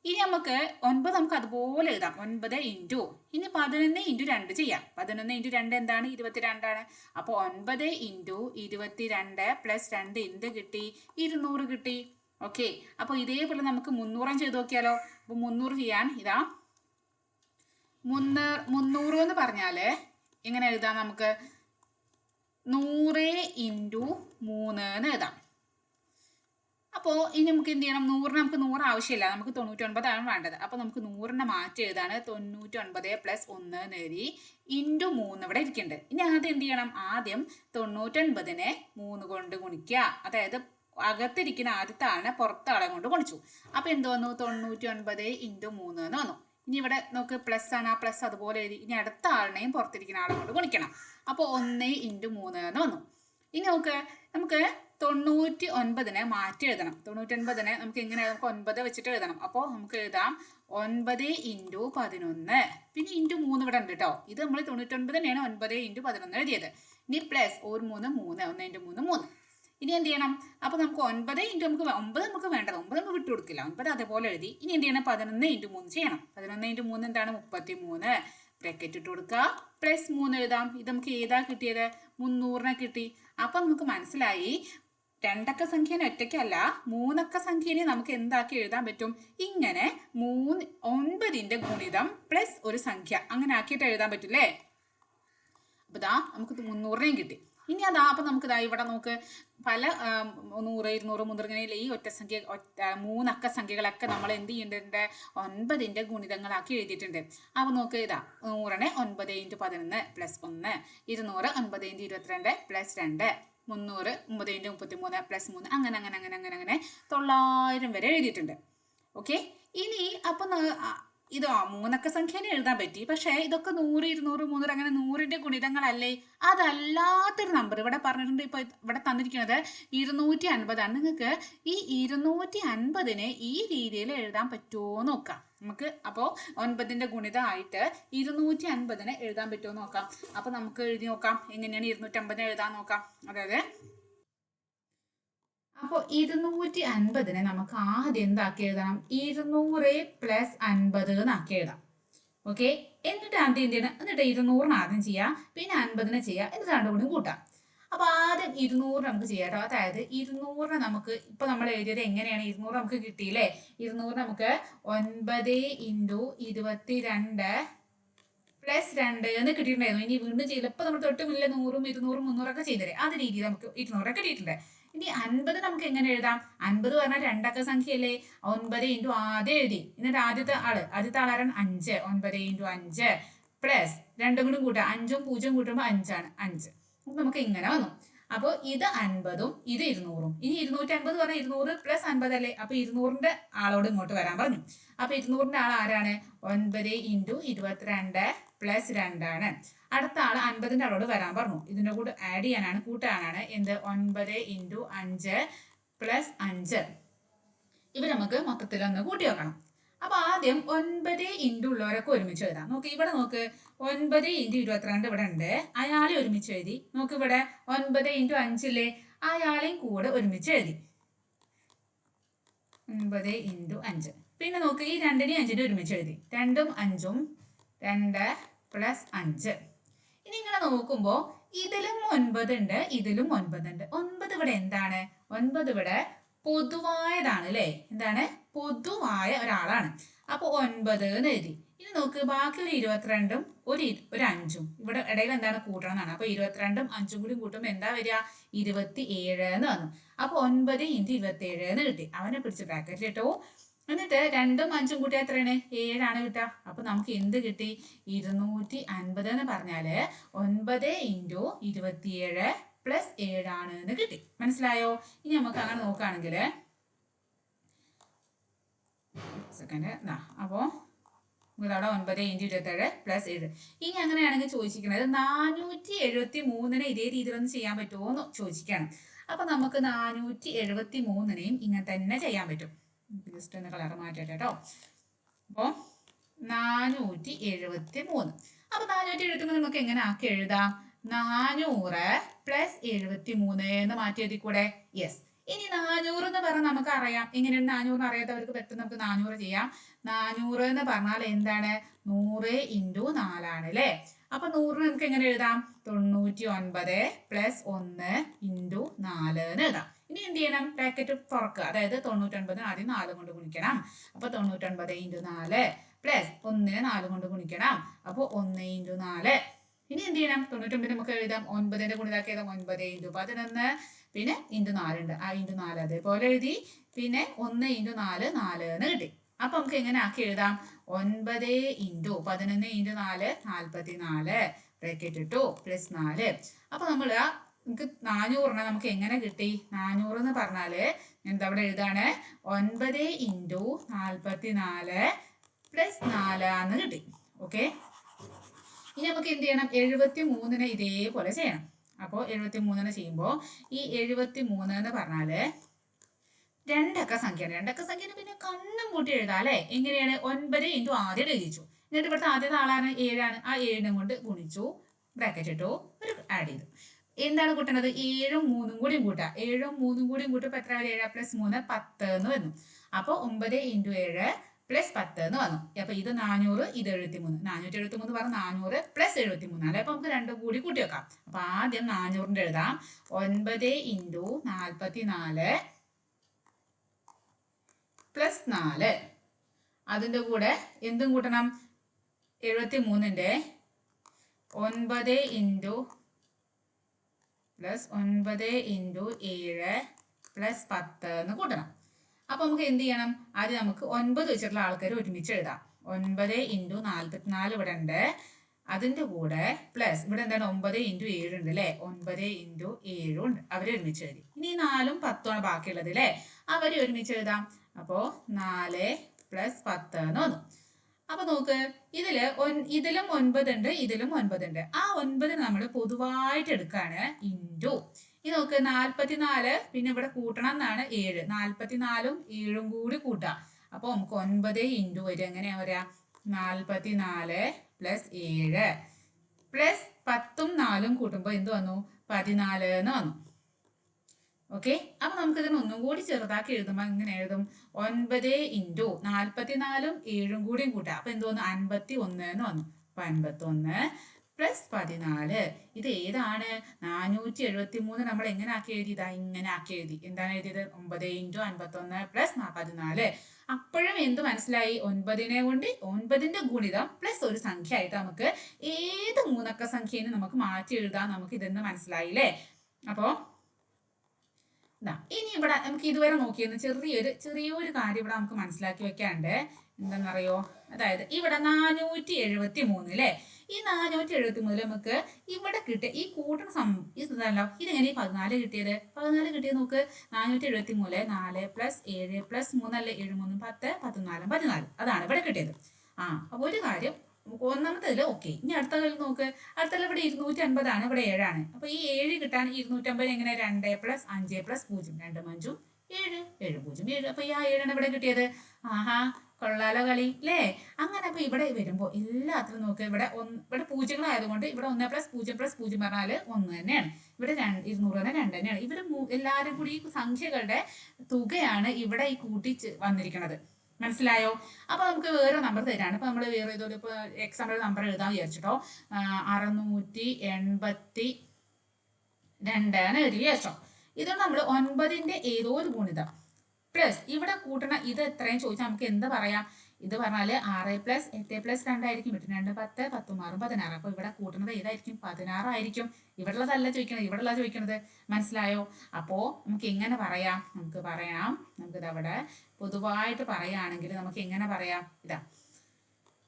ഇനി നമുക്ക് 9 നമുക്ക് അതുപോലെ എഴുതാം, 9 ഇൻറ്റു, ഇനി 11 ഇൻറ്റു 2 ചെയ്യാം. 11 ഇൻറ്റു 2 എന്താണ്, 22 ആണ്. അപ്പോൾ 9 ഇൻറ്റു 22 പ്ലസ് 2 എന്ത് കിട്ടി, 200 കിട്ടി. ഓക്കെ, അപ്പൊ ഇതേപോലെ നമുക്ക് 300 ചെയ്ത് നോക്കിയാലോ. അപ്പൊ 300 ചെയ്യാൻ ഇതാ 300 എന്ന് പറഞ്ഞാല് എങ്ങനെ എഴുതാം, നമുക്ക് 100 ഇൻറ്റു 3 എന്ന് എഴുതാം. അപ്പോൾ ഇനി നമുക്ക് എന്ത് ചെയ്യണം, 100 നമുക്ക് 100 ആവശ്യമില്ല, നമുക്ക് 99 ആണ് വേണ്ടത്. അപ്പൊ നമുക്ക് 100നെ മാറ്റി എഴുതാണ്, 99 പ്ലസ് 1 എന്ന് എഴുതി, ഇൻറ്റു 3 ഇവിടെ ഇരിക്കുന്നുണ്ട്. ഇനി ആദ്യം എന്ത് ചെയ്യണം, ആദ്യം 99നെ 3 കൊണ്ട് ഗുണിക്കുക, അതായത് അകത്തിരിക്കുന്ന ആദ്യത്തെ ആളിനെ പുറത്തെ ആളെ കൊണ്ട് ഗുണിച്ചു. അപ്പൊ എന്ത് വന്നു, 99 ഇൻറ്റു 3 എന്ന് വന്നു. ഇനി ഇവിടെ നമുക്ക് പ്ലസ് ആണ്, ആ പ്ലസ് അതുപോലെ എഴുതി. ഇനി അടുത്ത ആളിനെയും പുറത്തിരിക്കുന്ന ആളെ കൊണ്ട് ഗുണിക്കണം. അപ്പോൾ 1 ഇൻറ്റു 3 എന്ന് വന്നു. ഇനി നമുക്ക് 99നെ മാറ്റി എഴുതണം. 99നെ നമുക്ക് എങ്ങനെ, നമുക്ക് 9 വെച്ചിട്ട് എഴുതണം. അപ്പോൾ നമുക്ക് എഴുതാം 9 ഇൻറ്റു 11, പിന്നെ ഇൻറ്റു 3 ഇവിടെ ഉണ്ട് കേട്ടോ. ഇത് നമ്മൾ 99 തന്നെയാണ് 9 ഇൻറ്റു 11 എഴുതിയത്. ഇനി പ്ലസ് 1 3 3, 1 ഇൻറ്റു 3 3. ഇനി എന്ത് ചെയ്യണം, അപ്പൊ നമുക്ക് 9 ഇൻറ്റു 9 നമുക്ക് വേണ്ടത്, 9 നമുക്ക് വിട്ടു കൊടുക്കില്ല, 9 അതേപോലെ എഴുതി. ഇനി എന്ത് ചെയ്യണം, 11 ഇൻറ്റു 3 ചെയ്യണം. 11 ഇൻറ്റു 3 എന്താണ്, 33. ബ്രാക്കറ്റ് ഇട്ട് കൊടുക്കുക, പ്ലസ് 3 എഴുതാം. ഇത് നമുക്ക് ഏതാ കിട്ടിയത്, 300നെ കിട്ടി. അപ്പൊ നമുക്ക് മനസ്സിലായി, രണ്ടക്ക സംഖ്യനെ ഒറ്റയ്ക്കല്ല, മൂന്നക്ക സംഖ്യനെ നമുക്ക് എന്താക്കി എഴുതാൻ പറ്റും, ഇങ്ങനെ 9ന്റെ ഗുണിതം പ്ലസ് ഒരു സംഖ്യ അങ്ങനെ ആക്കിയിട്ട് എഴുതാൻ പറ്റില്ലേ. അപ്പൊ ഇതാ നമുക്ക് 300നെയും കിട്ടി. ഇനി അതാ അപ്പം നമുക്ക് ഇതാ ഇവിടെ നോക്ക് പല 100, 200, 300 ഇങ്ങനെ ഈ ഒറ്റസംഖ്യ മൂന്നക്ക സംഖ്യകളൊക്കെ നമ്മൾ എന്ത് ചെയ്യേണ്ടതുണ്ട് 9ന്റെ ഗുണിതങ്ങളാക്കി എഴുതിയിട്ടുണ്ട്. അപ്പോൾ നോക്ക് ഇതാ 100നെ 9 × 11 + 1, 200 9 × 22 + 2, 300 9 × 33 + 3, അങ്ങനെ അങ്ങനെ അങ്ങനെ അങ്ങനെ അങ്ങനെ 900 വരെ എഴുതിയിട്ടുണ്ട്. ഓക്കെ. ഇനി അപ്പം ഇതോ മൂന്നക്ക സംഖ്യനെ എഴുതാൻ പറ്റി, പക്ഷേ ഇതൊക്കെ 100, 200, 300 അങ്ങനെ 100ന്റെ ഗുണിതങ്ങളല്ലേ. അതല്ലാത്തൊരു നമ്പർ ഇവിടെ പറഞ്ഞിട്ടുണ്ട്. ഇപ്പൊ ഇവിടെ തന്നിരിക്കുന്നത് 250 ആണ്. നിങ്ങൾക്ക് ഈ 250നെ ഈ രീതിയിൽ എഴുതാൻ പറ്റുമോ നോക്കാം നമുക്ക്. അപ്പോൾ 9ന്റെ ഗുണിതമായിട്ട് 250നെ എഴുതാൻ പറ്റുമോ നോക്കാം. അപ്പൊ നമുക്ക് എഴുതി നോക്കാം എങ്ങനെയാണ് 250നെ എഴുതാൻ നോക്കാം. അതായത് അപ്പോൾ 250നെ നമുക്ക് ആദ്യം എന്താക്കി എഴുതണം, 200 + 50 എന്നാക്കി എഴുതാം. ഓക്കെ. എന്നിട്ട് ആദ്യം എന്ത് ചെയ്യണം, എന്നിട്ട് 200 ആദ്യം ചെയ്യാം, പിന്നെ 50നെ ചെയ്യാം, എന്നിട്ട് രണ്ടും കൂടി കൂട്ടാം. അപ്പൊ ആദ്യം 200 നമുക്ക് ചെയ്യാം കേട്ടോ. അതായത് 200 നമുക്ക് ഇപ്പൊ നമ്മൾ എഴുതിയത് എങ്ങനെയാണ്, 200 നമുക്ക് കിട്ടിയില്ലേ. 200 നമുക്ക് 9 × 22 + 2 എന്ന് കിട്ടിയിട്ടുണ്ടായിരുന്നു. ഇനി വീണ്ടും ചെയ്യില്ല. ഇപ്പൊ നമ്മൾ തൊട്ട് മുന്നിലെ 100, 200, 300 ഒക്കെ ചെയ്തേ അത് രീതിയിൽ നമുക്ക് 200 കിട്ടിയിട്ടുണ്ട്. ഇനി 50 നമുക്ക് എങ്ങനെ എഴുതാം. 50 പറഞ്ഞാൽ രണ്ടക്ക സംഖ്യയല്ലേ. 9 × ആദ്യം എഴുതി, എന്നിട്ട് ആദ്യത്തെ ആളാരാണ് 5. 9 × 5 പ്ലസ് രണ്ടും കൂടി കൂട്ടാം. 5ഉം 0 കൂട്ടുമ്പോൾ 5 ആണ്. 5. അപ്പൊ നമുക്ക് ഇങ്ങനെ വന്നു. അപ്പോൾ ഇത് 50ഉം ഇത് 200ഉം. ഇനി 250 പറഞ്ഞാൽ 200 + 50 അല്ലേ. അപ്പൊ 200ന്റെ ആളോട് ഇങ്ങോട്ട് വരാൻ പറഞ്ഞു. അപ്പൊ 200ന്റെ ആൾ ആരാണ്, 9 × 22 + 2 ആണ്. അടുത്ത ആള് 50ന്റെ ആളോട് വരാൻ പറഞ്ഞു. ഇതിന്റെ കൂടെ ആഡ് ചെയ്യാനാണ്, കൂട്ടാനാണ്. എന്ത് 9 × 5 + 5. ഇവ നമുക്ക് മൊത്തത്തിൽ ഒന്ന് കൂട്ടി വെക്കണം. അപ്പൊ ആദ്യം 9 × ഉള്ളവരൊക്കെ ഒരുമിച്ച് എഴുതാം. നോക്ക് ഇവിടെ നോക്ക്, 9 × 22 ഇവിടെ ഉണ്ട്, അയാളെ ഒരുമിച്ച് എഴുതി. നോക്ക് ഇവിടെ 9 × 5 അയാളെയും കൂടെ ഒരുമിച്ച് എഴുതി. 9 × 5. പിന്നെ നോക്ക് ഈ 2നെയും 5നെയും ഒരുമിച്ച് എഴുതി. 2ഉം 5ഉം 2 + 5. ഇനി ഇങ്ങനെ നോക്കുമ്പോ ഇതിലും 9 ഉണ്ട്, ഇതിലും 9 ഉണ്ട്. 9 ഇവിടെ എന്താണ്, 9 ഇവിടെ പൊതുവായതാണ് അല്ലേ. എന്താണ്, പൊതുവായ ഒരാളാണ്. അപ്പൊ 9 എന്ന് എഴുതി. ഇനി നോക്ക് ബാക്കി ഒരു 22ഉം ഒരു 5ഉം ഇവിടെ ഇടയിൽ എന്താണ് കൂട്ടണം എന്നാണ്. അപ്പൊ 22ഉം 5ഉം കൂടി കൂട്ടുമ്പോൾ എന്താ വരിക, 27 എന്ന് വന്നു. അപ്പൊ 9 × 27 എന്ന് കിട്ടി. അവനെ പിടിച്ച് ബ്രാക്കറ്റിൽ ഇട്ടു. എന്നിട്ട് 2ഉം 5ഉം കൂട്ടിയാൽ എത്രയാണ്, 7 ആണ് കിട്ടുക. അപ്പൊ നമുക്ക് എന്ത് കിട്ടി, 250 എന്ന് പറഞ്ഞാല് 9 × 27 + 7 ആണ് എന്ന് കിട്ടി. മനസ്സിലായോ. ഇനി നമുക്ക് അങ്ങനെ നോക്കുകയാണെങ്കിൽ സെക്കൻഡ് അപ്പോ ഇവിടെ 9 × 27 + 7. ഇനി അങ്ങനെയാണെങ്കിൽ ചോദിച്ചിരിക്കുന്നത് 473നെ ഇതേ രീതിയിലൊന്നും ചെയ്യാൻ പറ്റുമോ എന്ന് ചോദിച്ചിരിക്കുകയാണ്. അപ്പൊ നമുക്ക് 473നെയും ഇങ്ങനെ തന്നെ ചെയ്യാൻ പറ്റും. ജസ്റ്റ് ഒന്ന് കളർ മാറ്റട്ടെ കേട്ടോ. അപ്പോ 473. അപ്പൊ 473 നമുക്ക് എങ്ങനെ ആക്കി എഴുതാം, 400 + 73 എന്ന് മാറ്റി എഴുതി കൂടെ. യെസ്. ഇനി 400 എന്ന് പറഞ്ഞാൽ നമുക്ക് അറിയാം. എങ്ങനെയാണ് 400 അറിയാത്തവർക്ക് പെട്ടെന്ന് നമുക്ക് 400 ചെയ്യാം. 400 എന്ന് പറഞ്ഞാൽ എന്താണ്, 100 × 4 ആണ് അല്ലേ. അപ്പൊ 100 നമുക്ക് എങ്ങനെ എഴുതാം, 99 + 1 × 4 എന്ന് എഴുതാം. ഇനി എന്ത് ചെയ്യണം, ബ്രാക്കറ്റ് തുറക്കുക. അതായത് 99 ആദ്യം 4 കൊണ്ട് ഗുണിക്കണം. അപ്പൊ 99 × 4 പ്ലസ് 1നെ 4 കൊണ്ട് ഗുണിക്കണം. അപ്പൊ 1 × 4. ഇനി എന്ത് ചെയ്യണം, 99 നമുക്ക് എഴുതാം. 9ന്റെ ഗുണിതാക്കി എഴുതാം. 9 × 11. പിന്നെ × 4 ഉണ്ട്, ആ × 4 അതേപോലെ എഴുതി. പിന്നെ 1 × 4 4 എന്ന് കിട്ടി. അപ്പൊ നമുക്ക് എങ്ങനെ ആക്കി എഴുതാം, 9 × 11 × 4 44 ബ്രാക്കറ്റ് ഇട്ടു +4. അപ്പൊ നമ്മൾ നമുക്ക് 400നെ നമുക്ക് എങ്ങനെ കിട്ടി, 400 എന്ന് പറഞ്ഞാല് എന്താ അവിടെ എഴുതാണ്, 9 × 44 +4 എന്ന് കിട്ടി. ഓക്കെ. ഇനി നമുക്ക് എന്ത് ചെയ്യണം, 73നെ ഇതേപോലെ ചെയ്യണം. അപ്പോൾ 73നെ ചെയ്യുമ്പോൾ ഈ 73 എന്ന് പറഞ്ഞാല് രണ്ടക്ക സംഖ്യയാണ്. രണ്ടക്ക സംഖ്യന് പിന്നെ കണ്ണും കൂട്ടി എഴുതാം അല്ലെ. എങ്ങനെയാണ്, 9 × ആദ്യം എഴുതിച്ചു. എന്നിട്ട് ഇവിടുത്തെ ആദ്യത്തെ ആളാണ് 7ആണ്. ആ 7നെ കൊണ്ട് ഗുണിച്ചു, ബ്രാക്കറ്റ് ഇട്ടു, ഒരു ആഡ് ചെയ്തു. എന്താണ് കൂട്ടേണ്ടത്, 7ഉം 3ഉം കൂടിയും കൂട്ടാം. 7ഉം 3ഉം കൂടിയും കൂട്ടുമ്പോൾ എത്ര വരും, 7 + 3 10 എന്ന് വരുന്നു. അപ്പോൾ 9 × 7 + 10 എന്ന് വന്നു. അപ്പൊ ഇത് 400, ഇത് 73. 473 പറഞ്ഞ 400 + 73 അല്ലെ. അപ്പൊ നമുക്ക് രണ്ടും കൂടി കൂട്ടി വെക്കാം. അപ്പൊ ആദ്യം 400ന്റെ എഴുതാം. 9 × 44 +4. അതിന്റെ കൂടെ എന്തും കൂട്ടണം, 73ന്റെ 9 × പ്ലസ് 9 ഇൻറ്റു 7 പ്ലസ് 10 എന്ന് കൂട്ടണം. അപ്പൊ നമുക്ക് എന്ത് ചെയ്യണം? ആദ്യം നമുക്ക് 9 വെച്ചിട്ടുള്ള ആൾക്കാർ ഒരുമിച്ച് എഴുതാം. 9 ഇൻറ്റു 44 ഇവിടെ ഉണ്ട്. അതിന്റെ കൂടെ പ്ലസ് ഇവിടെ എന്താണ് 9 ഇൻറ്റു 7 ഉണ്ട് അല്ലെ, 9 ഇൻറ്റു 7 ഉണ്ട്. അവരെ ഒരുമിച്ച് എഴുതി. ഇനി 4ഉം 10ഉം ആണ് ബാക്കിയുള്ളത് അല്ലെ, അവരെ ഒരുമിച്ച് എഴുതാം. അപ്പോ 4 പ്ലസ് 10 എന്ന് വന്നു. അപ്പൊ നോക്ക്, ഇതിലും 9 ഉണ്ട്, ഇതിലും 9 ഉണ്ട്. ആ 9 നമ്മൾ പൊതുവായിട്ട് എടുക്കാണ് ഇൻറ്റു. ഈ നോക്ക് 44, പിന്നെ ഇവിടെ കൂട്ടണം എന്നാണ് 7. 44ഉം 7ഉം കൂടി കൂട്ടാം. അപ്പൊ നമുക്ക് 9 ഇൻറ്റു വരും. എങ്ങനെയാ വരാ? 44 പ്ലസ് 7 പ്ലസ് 10ഉം 4ഉം കൂട്ടുമ്പോൾ എന്ത് വന്നു? 14 എന്ന് വന്നു. ഓക്കെ, അപ്പൊ നമുക്ക് ഇതിന് ഒന്നും കൂടി ചെറുതാക്കി എഴുതുമ്പോൾ ഇങ്ങനെ എഴുതും. 9 ഇൻറ്റു 44ഉം 7ഉം കൂടിയും കൂട്ടാം. അപ്പൊ എന്ത് വന്നു? 51 എന്ന് വന്നു. അപ്പൊ 51 പ്ലസ് 14. ഇത് ഏതാണ്? 473 നമ്മൾ എങ്ങനെ ആക്കി എഴുതി? ഇതാ ഇങ്ങനെ ആക്കി എഴുതി. എന്താണ് എഴുതിയത്? 9 ഇൻറ്റു 51 പ്ലസ് 14. അപ്പോഴും എന്ത് മനസ്സിലായി? 9നെ കൊണ്ട് 9ന്റെ ഗുണിതം പ്ലസ് ഒരു സംഖ്യ ആയിട്ട് നമുക്ക് ഏത് മൂന്നക്ക സംഖ്യയും നമുക്ക് മാറ്റി എഴുതാം. നമുക്ക് ഇതെന്ന് മനസ്സിലായില്ലേ? അപ്പോ ഇനി ഇവിടെ നമുക്ക് ഇതുവരെ നോക്കിയെന്ന് ചെറിയൊരു കാര്യം ഇവിടെ നമുക്ക് മനസ്സിലാക്കി വെക്കാണ്ട്. എന്താണെന്നറിയോ? അതായത് ഇവിടെ 473 അല്ലേ, ഈ 473 നമുക്ക് ഇവിടെ കിട്ടിയ ഈ കൂട്ടണ ഇതല്ലോ, ഇതെങ്ങനെ 14 കിട്ടിയത്? 14 കിട്ടിയത് നോക്ക്, 473 4 പ്ലസ് 7 പ്ലസ് 3 അല്ലേ, 7 3 10 14 14. അതാണ് ഇവിടെ കിട്ടിയത്. അപ്പൊ ഒരു കാര്യം ഒന്നാമത്തേതിൽ ഓക്കെ. ഇനി അടുത്ത നോക്ക്, അടുത്തുള്ള ഇവിടെ 250 ആണ്, ഇവിടെ 7 ആണ്. അപ്പൊ ഈ 7 കിട്ടാൻ 250 എങ്ങനെ? 2 പ്ലസ് 5 പ്ലസ് 0, 2 5 7 7 0 7. അപ്പൊ ഈ 7 ആണ് ഇവിടെ കിട്ടിയത്. ആഹാ, കൊള്ളാലോ കളി അല്ലേ? അങ്ങനെ അപ്പൊ ഇവിടെ വരുമ്പോ എല്ലാത്തിലും നോക്ക്, ഇവിടെ പൂജ്യങ്ങളായതുകൊണ്ട് ഇവിടെ 1 പ്ലസ് 0 പ്ലസ് 0 പറഞ്ഞാൽ 1 തന്നെയാണ്. ഇവിടെ 200 തന്നെ 2 തന്നെയാണ്. ഇവര് എല്ലാരും കൂടി ഈ സംഖ്യകളുടെ തുകയാണ് ഇവിടെ ഈ കൂട്ടി വന്നിരിക്കുന്നത്. മനസ്സിലായോ? അപ്പൊ നമുക്ക് വേറെ നമ്പർ തരാണ്. ഇപ്പൊ നമ്മൾ വേറെ ഏതോ ഇപ്പൊ എക്സാമ്പിൾ നമ്പർ എഴുതാൻ വിചാരിച്ചിട്ടോ, 682 എന്ന് എഴുതി വിചാരിച്ചോ. ഇത് നമ്മൾ 9ന്റെ ഏതോ ഒരു ഗുണിതം പ്ലസ് ഇവിടെ കൂട്ടണ ഇത് എത്രയും ചോദിച്ചാൽ നമുക്ക് എന്താ പറയാം? ഇത് പറഞ്ഞാല് 6 പ്ലസ് 8 പ്ലസ് 2 ആയിരിക്കും. 2 10 10 6 16. അപ്പൊ ഇവിടെ കൂട്ടുന്നത് ഏതായിരിക്കും? 16 ആയിരിക്കും. ഇവിടെ ഉള്ളതല്ല ചോദിക്കണത്, ഇവിടെ ഉള്ള ചോദിക്കണത്. മനസ്സിലായോ? അപ്പോ നമുക്ക് എങ്ങനെ പറയാം? നമുക്കിത് അവിടെ പൊതുവായിട്ട് പറയുകയാണെങ്കിൽ നമുക്ക് എങ്ങനെ പറയാം?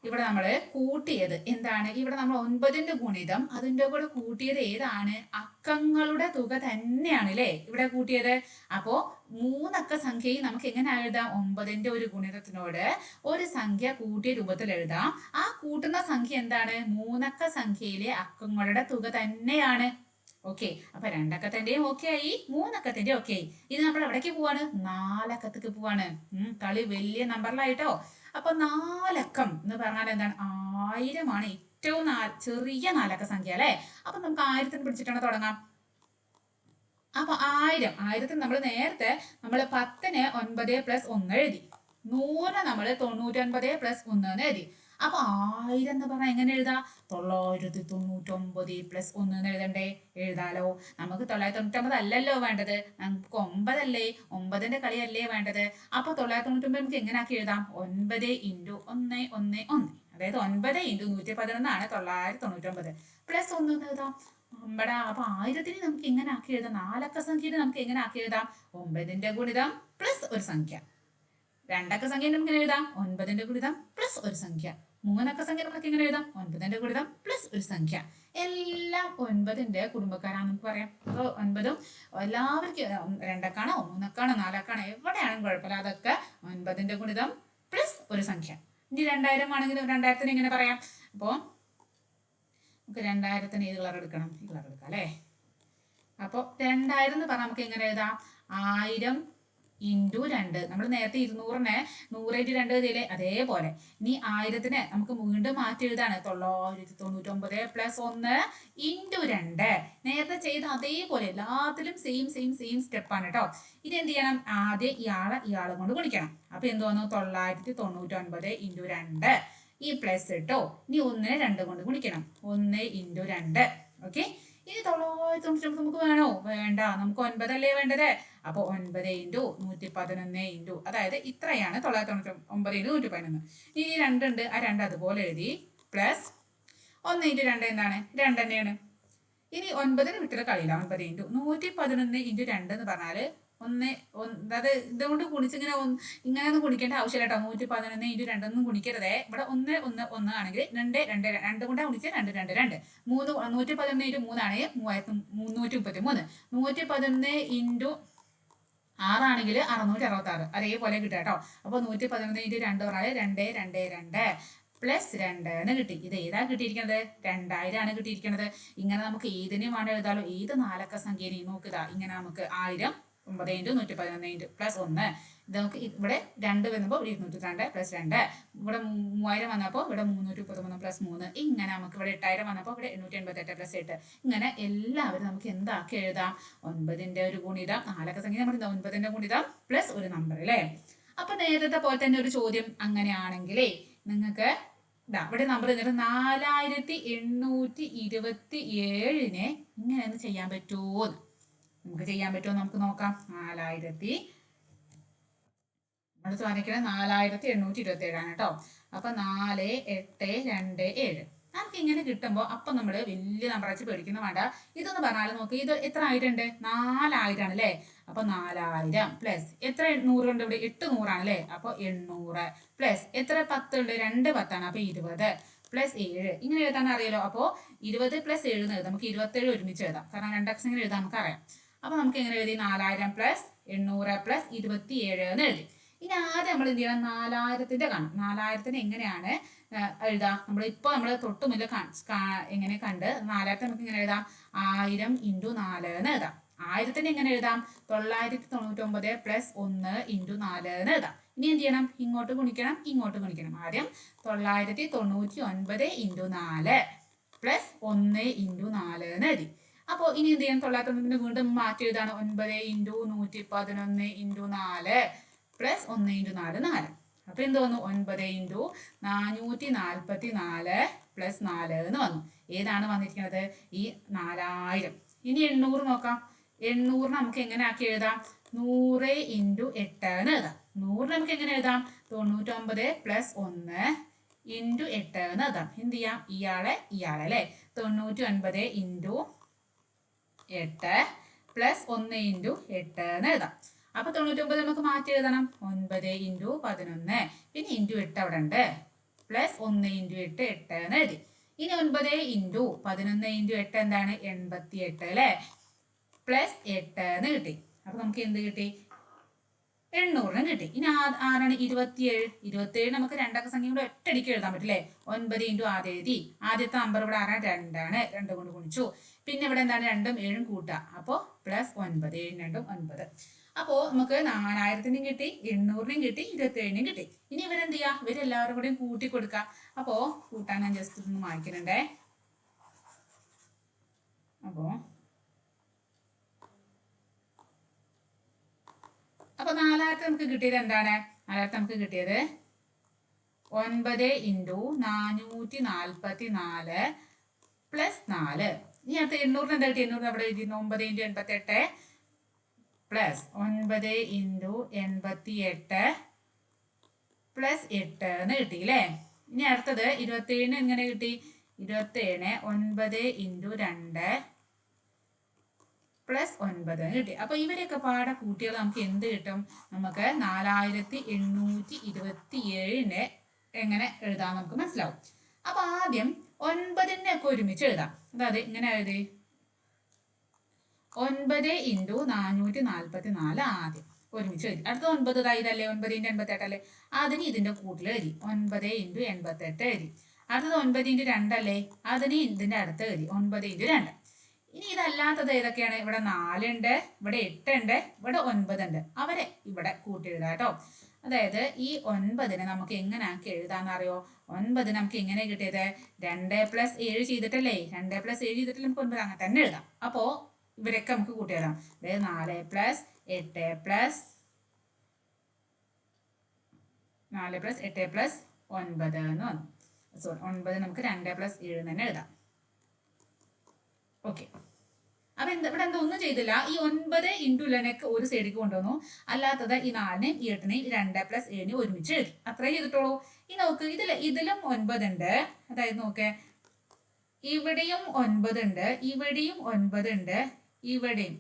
ഇവിടെ നമ്മൾ കൂട്ടിയത് എന്താണ്? ഇവിടെ നമ്മൾ 9ന്റെ ഗുണിതം അതിൻ്റെ കൂടെ കൂട്ടിയത് ഏതാണ്? അക്കങ്ങളുടെ തുക തന്നെയാണ് അല്ലേ ഇവിടെ കൂട്ടിയത്. അപ്പോ മൂന്നക്ക സംഖ്യയും നമുക്ക് എങ്ങനെ എഴുതാം? 9ന്റെ ഒരു ഗുണിതത്തിനോട് ഒരു സംഖ്യ കൂട്ടിയ രൂപത്തിൽ എഴുതാം. ആ കൂട്ടുന്ന സംഖ്യ എന്താണ്? മൂന്നക്ക സംഖ്യയിലെ അക്കങ്ങളുടെ തുക തന്നെയാണ്. ഓക്കെ, അപ്പൊ രണ്ടക്കത്തിന്റെയും ഓക്കെ ആയി, മൂന്നക്കത്തിന്റെയും ഓക്കെ ആയി. ഇത് നമ്മൾ എവിടേക്ക് പോവാണ്? 4 അക്കത്തേക്ക് പോവാണ്. കളി വലിയ നമ്പറിലായിട്ടോ. അപ്പൊ 4 അക്കം എന്ന് പറഞ്ഞാൽ എന്താണ്? 1000 ആണ് ഏറ്റവും ചെറിയ 4 അക്ക സംഖ്യ അല്ലെ. അപ്പൊ നമുക്ക് 1000 പിടിച്ചിട്ടാണ് തുടങ്ങാം. അപ്പൊ 1000 നമ്മൾ നേരത്തെ 10ന് 9 പ്ലസ് 1 എഴുതി, 100 നമ്മൾ 99 പ്ലസ് 1 എഴുതി. അപ്പൊ 1000 എന്ന് പറഞ്ഞാൽ എങ്ങനെ എഴുതാ? 999 പ്ലസ് 1 എന്ന് എഴുതണ്ടേ? എഴുതാലോ. നമുക്ക് 999 അല്ലല്ലോ വേണ്ടത്, നമുക്ക് 9 അല്ലേ, 9ന്റെ കളിയല്ലേ വേണ്ടത്. അപ്പൊ 999 നമുക്ക് എങ്ങനെ ആക്കി എഴുതാം? 9 ഇൻറ്റു 1 1 1, അതായത് 9 ഇൻറ്റു 111 ആണ് 999 പ്ലസ് 1 എന്ന് എഴുതാം. അപ്പൊ 1000ന് നമുക്ക് എങ്ങനെ ആക്കി എഴുതാം? 4 അക്ക സംഖ്യന് നമുക്ക് എങ്ങനെ ആക്കി എഴുതാം? 9ന്റെ ഗുണിതം പ്ലസ് ഒരു സംഖ്യ. 2 അക്ക സംഖ്യ നമുക്ക് എങ്ങനെ എഴുതാം? 9ന്റെ ഗുണിതം പ്ലസ് ഒരു സംഖ്യ. 3 അക്ക സംഖ്യ നമുക്ക് എങ്ങനെ എഴുതാം? 9ന്റെ ഗുണിതം പ്ലസ് ഒരു സംഖ്യ. എല്ലാം 9ന്റെ കുടുംബക്കാരാണ് നമുക്ക് പറയാം. അപ്പൊ 9ഉം എല്ലാവർക്കും 2 അക്കാണോ 3 അക്കാണോ 4 അക്കാണോ എവിടെയാണെങ്കിലും കുഴപ്പമില്ല, അതൊക്കെ 9ന്റെ ഗുണിതം പ്ലസ് ഒരു സംഖ്യ. ഇനി 2000 ആണെങ്കിലും 2000ത്തിന് ഇങ്ങനെ പറയാം. അപ്പോ നമുക്ക് 2000ത്തിന് ഏത് കളർ എടുക്കണം? ഈ കളർ എടുക്കാം അല്ലേ. അപ്പൊ 2000 എന്ന് പറഞ്ഞാൽ നമുക്ക് എങ്ങനെ എഴുതാം? 1000 ഇൻറ്റു 2. നമ്മൾ നേരത്തെ 200നെ 100 ഇൻറ്റു 2 എഴുതിയില്ലേ, അതേപോലെ ഇനി 1000നെ നമുക്ക് വീണ്ടും മാറ്റി എഴുതാണ്. 999 പ്ലസ് 1 ഇൻറ്റു 2. നേരത്തെ ചെയ്ത അതേപോലെ എല്ലാത്തിലും സെയിം സ്റ്റെപ്പാണ് കേട്ടോ. ഇനി എന്ത് ചെയ്യണം? ആദ്യം ഇയാളെ കൊണ്ട് ഗുണിക്കണം. അപ്പൊ എന്ത് വന്നു? 999 ഇൻറ്റു 2 ഈ പ്ലസ് ഇട്ടോ. ഇനി 1നെ 2 കൊണ്ട് ഗുണിക്കണം. 1 ഇൻറ്റു 2. ഓക്കെ, ഇനി 999 നമുക്ക് വേണോ? വേണ്ട, നമുക്ക് 9 അല്ലേ വേണ്ടത്. അപ്പൊ 9 ഇൻറ്റു 111 ഇൻറ്റു, അതായത് ഇത്രയാണ് 999 ഇൻറ്റു 111. ഇനി 2 ഉണ്ട്, ആ 2 അതുപോലെ എഴുതി പ്ലസ് 1 ഇൻറ്റു 2 എന്താണ്? 2 തന്നെയാണ്. ഇനി 9 വിട്ടിട്ട് കളിയില്ല. 9 ഇൻറ്റു 111 ഇൻറ്റു 2 എന്ന് പറഞ്ഞാല് അതായത് ഇതുകൊണ്ട് ഗുണിച്ചിങ്ങനെ ഇങ്ങനെ ഒന്നും ഗുണിക്കേണ്ട ആവശ്യമില്ല കേട്ടോ. 111 ഇൻറ്റു 2 ഒന്നും ഗുണിക്കരുതേ. ഇവിടെ 1 1 1 ആണെങ്കിൽ 2 2 2 കൊണ്ട് ഗുണിച്ച് 2 2 2 3 111 ഇൻറ്റു 3 ആണ് 3333. 111 ഇൻറ്റു 6 ആണെങ്കിൽ 666 അതേപോലെ കിട്ടുക കേട്ടോ. അപ്പോൾ 111 ഇൻറ്റു 2 പറഞ്ഞാൽ 2 2 2 പ്ലസ് 2 എന്ന് കിട്ടി. ഇത് ഏതാ കിട്ടിയിരിക്കുന്നത്? 2000 ആണ് കിട്ടിയിരിക്കുന്നത്. ഇങ്ങനെ നമുക്ക് ഏതിനെയും വേണം എഴുതാലോ. ഏത് നാലക്ക സംഖ്യനെയും നോക്കുക. ഇങ്ങനെ നമുക്ക് 1000 9 ഇൻറ്റു 111 ഇൻറ്റു പ്ലസ് 1 ഇത് നമുക്ക് ഇവിടെ 2 വരുമ്പോൾ 202 പ്ലസ് 2 ഇവിടെ 3000 വന്നപ്പോൾ ഇവിടെ 333 പ്ലസ് 3 ഇങ്ങനെ നമുക്ക് ഇവിടെ 8000 വന്നപ്പോൾ ഇവിടെ 888 പ്ലസ് 8 ഇങ്ങനെ എല്ലാവരും നമുക്ക് എന്താക്കി എഴുതാം? 9ന്റെ ഒരു ഗുണിതം നാലക്ക സംഖ്യ നമ്മൾ 9ന്റെ ഗുണിതം പ്ലസ് ഒരു നമ്പർ അല്ലേ. അപ്പൊ നേരത്തെ പോലെ തന്നെ ഒരു ചോദ്യം അങ്ങനെയാണെങ്കിലേ നിങ്ങൾക്ക് ഇവിടെ നമ്പർ എന്നിട്ട് 4827 ഇങ്ങനെ ഒന്ന് ചെയ്യാൻ പറ്റുമോ? നമുക്ക് ചെയ്യാൻ പറ്റുമോ? നമുക്ക് നോക്കാം. 4827 ആണ് കേട്ടോ. അപ്പൊ 4827 നമുക്ക് ഇങ്ങനെ കിട്ടുമ്പോൾ അപ്പൊ നമ്മള് വലിയ നമ്പർ വെച്ച് പേടിക്കുന്ന വേണ്ട. ഇതെന്ന് പറഞ്ഞാൽ നോക്ക്, ഇത് എത്ര ആയിട്ടുണ്ട്? 4000 ആണ് അല്ലേ. അപ്പൊ 4000 പ്ലസ് എത്ര 100 ഉണ്ട് ഇവിടെ? 800 ആണ് അല്ലേ. അപ്പൊ 800 പ്ലസ് എത്ര 10 ഉണ്ട്? 2 10 ആണ്. അപ്പൊ 20 പ്ലസ് 7 ഇങ്ങനെ എഴുതാൻ അറിയാലോ. അപ്പൊ 20 പ്ലസ് 7 എഴുതാം. നമുക്ക് 27 ഒരുമിച്ച് എഴുതാം. കാരണം രണ്ടക്ഷം ഇങ്ങനെ എഴുതാൻ നമുക്ക് അറിയാം. അപ്പൊ നമുക്ക് എങ്ങനെ എഴുതി? 4000 പ്ലസ് 800 പ്ലസ് 27 എന്ന് എഴുതി. ഇനി ആദ്യം നമ്മൾ എന്ത് ചെയ്യണം? 4000ന്റെ കാണും. 4000ത്തിന് എങ്ങനെയാണ് എഴുതാം? നമ്മൾ തൊട്ട് മുന്നിൽ എങ്ങനെ കണ്ട് 4000 നമുക്ക് ഇങ്ങനെ എഴുതാം? 1000 ഇൻറ്റു 4 എന്ന് എഴുതാം. 1000ത്തിന് എങ്ങനെ എഴുതാം? 999 പ്ലസ് 1 ഇൻറ്റു 4 എന്ന് എഴുതാം. ഇനി എന്ത് ചെയ്യണം? ഇങ്ങോട്ട് ഗുണിക്കണം, ഇങ്ങോട്ട് ഗുണിക്കണം. ആദ്യം 999 ഇൻറ്റു 4 പ്ലസ് 1 ഇൻറ്റു 4 എന്ന് എഴുതി. അപ്പോൾ ഇനി എന്ത് ചെയ്യണം? 999 വീണ്ടും മാറ്റി എഴുതാണ്. 9 ഇൻറ്റു 111 ഇൻറ്റു 4 പ്ലസ് 1 ഇൻറ്റു 4 4. അപ്പൊ എന്ത് വന്നു? 9 ഇൻറ്റു 444 പ്ലസ് 4 എന്ന് വന്നു. ഏതാണ് വന്നിരിക്കുന്നത്? ഈ 4000. ഇനി 800 നോക്കാം. 800 നമുക്ക് എങ്ങനെ ആക്കി എഴുതാം? 100 ഇൻറ്റു 8 എന്ന് എഴുതാം. 100 നമുക്ക് എങ്ങനെ എഴുതാം? 99 പ്ലസ് 1 ഇൻറ്റു 8 എന്ന് എഴുതാം. എന്ത് ചെയ്യാം? ഇയാളെ അല്ലേ. 99 ഇൻറ്റു 8 പ്ലസ് 1 ഇൻറ്റു 8 എന്ന് എഴുതാം. അപ്പൊ 99 നമുക്ക് മാറ്റി എഴുതണം. 9 ഇൻറ്റു 11 പിന്നെ ഇൻറ്റു 8 അവിടെ ഉണ്ട് പ്ലസ് 1 ഇൻറ്റു 8 8 എന്ന് എഴുതി. ഇനി 9 ഇൻറ്റു 11 ഇൻറ്റു 8 എന്താണ്? 88 അല്ലേ. പ്ലസ് 8 എന്ന് കിട്ടി. അപ്പൊ നമുക്ക് എന്ത് കിട്ടി? 800 കിട്ടി. ഇനി ആരാണ്? 27 നമുക്ക് രണ്ടക്ക സംഖ്യ കൂടെ ഒറ്റയടിക്ക് എഴുതാൻ പറ്റില്ലേ. 9 ഇൻറ്റു ആദ്യം എഴുതി. ആദ്യത്തെ നമ്പർ ഇവിടെ ആരാണ്? 2 ആണ്. 2 കൊണ്ട് ഗുണിച്ചു. പിന്നെ ഇവിടെ എന്താണ്? 2ഉം 7ഉം കൂട്ടുക. അപ്പോൾ പ്ലസ് 9 7 2 9. അപ്പോൾ നമുക്ക് 4000നും കിട്ടി, 800നും കിട്ടി, 27നും കിട്ടി. ഇനി ഇവരെന്ത് ചെയ്യാ? ഇവരെല്ലാവരും കൂടെയും കൂട്ടി കൊടുക്കുക. അപ്പോ കൂട്ടാൻ ഞാൻ ജസ്റ്റ് ഒന്ന് വായിക്കുന്നുണ്ടേ. അപ്പോ 4000 നമുക്ക് കിട്ടിയത് എന്താണ്? 4000 നമുക്ക് കിട്ടിയത് 9 ഇൻറ്റു 444 പ്ലസ് 4. ഇനി അടുത്ത 800 എന്താ കിട്ടി? 800 അവിടെ എഴുതി. 9 ഇൻറ്റു 88 പ്ലസ് 9 ഇൻറ്റു 88 പ്ലസ് 8 എന്ന് കിട്ടി അല്ലേ. ഇനി അടുത്തത് 27 എങ്ങനെ കിട്ടി? 27 9 ഇൻറ്റു 2 പ്ലസ് 9 കിട്ടി. അപ്പൊ ഇവരെയൊക്കെ പാടെ കൂട്ടിയാൽ നമുക്ക് എന്ത് കിട്ടും? നമുക്ക് 4827 എങ്ങനെ എഴുതാൻ നമുക്ക് മനസ്സിലാവും. അപ്പൊ ആദ്യം 9നെ ഒക്കെ ഒരുമിച്ച് എഴുതാം. അതായത് ഇങ്ങനെ എഴുതി 9 ഇൻറ്റു 444 ആദ്യം ഒരുമിച്ച് എഴുതി. അടുത്ത 9 ഇതല്ലേ, 9 ഇൻറ്റു 88 അല്ലേ. അതിന് ഇതിന്റെ കൂട്ടിൽ എഴുതി 9 ഇൻറ്റു 88 എഴുതി. അടുത്തത് 9 ഇൻറ്റു 2 അല്ലേ, അതിന് ഇതിന്റെ അടുത്ത് എഴുതി 9 ഇൻറ്റു 2. ഇനി ഇതല്ലാത്തത് ഏതൊക്കെയാണ്? ഇവിടെ 4 ഉണ്ട്, ഇവിടെ 8 ഉണ്ട്, ഇവിടെ 9 ഉണ്ട്. അവരെ ഇവിടെ കൂട്ടി എഴുതാം കേട്ടോ. അതായത് ഈ 9നെ നമുക്ക് എങ്ങനെ ആക്കി എഴുതാന്നറിയോ? 9 നമുക്ക് എങ്ങനെ കിട്ടിയത്? 2 പ്ലസ് 7 ചെയ്തിട്ടല്ലേ, 2 പ്ലസ് 7 ചെയ്തിട്ടല്ലേ നമുക്ക് 9 അങ്ങനെ തന്നെ എഴുതാം. അപ്പോ ഇവരൊക്കെ നമുക്ക് കൂട്ടി എഴുതാം. അതായത് 4 പ്ലസ് 8 പ്ലസ് 9 എന്ന് വന്നു. സോറി 9 നമുക്ക് 2 പ്ലസ് 7 തന്നെ എഴുതാം. ഓക്കെ. അപ്പൊ ഇവിടെ എന്താ ഒന്നും ചെയ്തില്ല. ഈ 9 ഇൻറ്റു 11 ഒരു സൈഡിലേക്ക് കൊണ്ടുവന്നു. അല്ലാത്തത് ഈ 4നെയും ഈ 8നെയും 2 പ്ലസ് 7 ഒരുമിച്ച് എഴുതി. അത്രേ ചെയ്തിട്ടുള്ളൂ. ഈ നോക്ക് ഇതിലും 9 ഉണ്ട്. അതായത് നോക്കേ ഇവിടെയും 9 ഉണ്ട്, ഇവിടെയും 9 ഉണ്ട്, ഇവിടെയും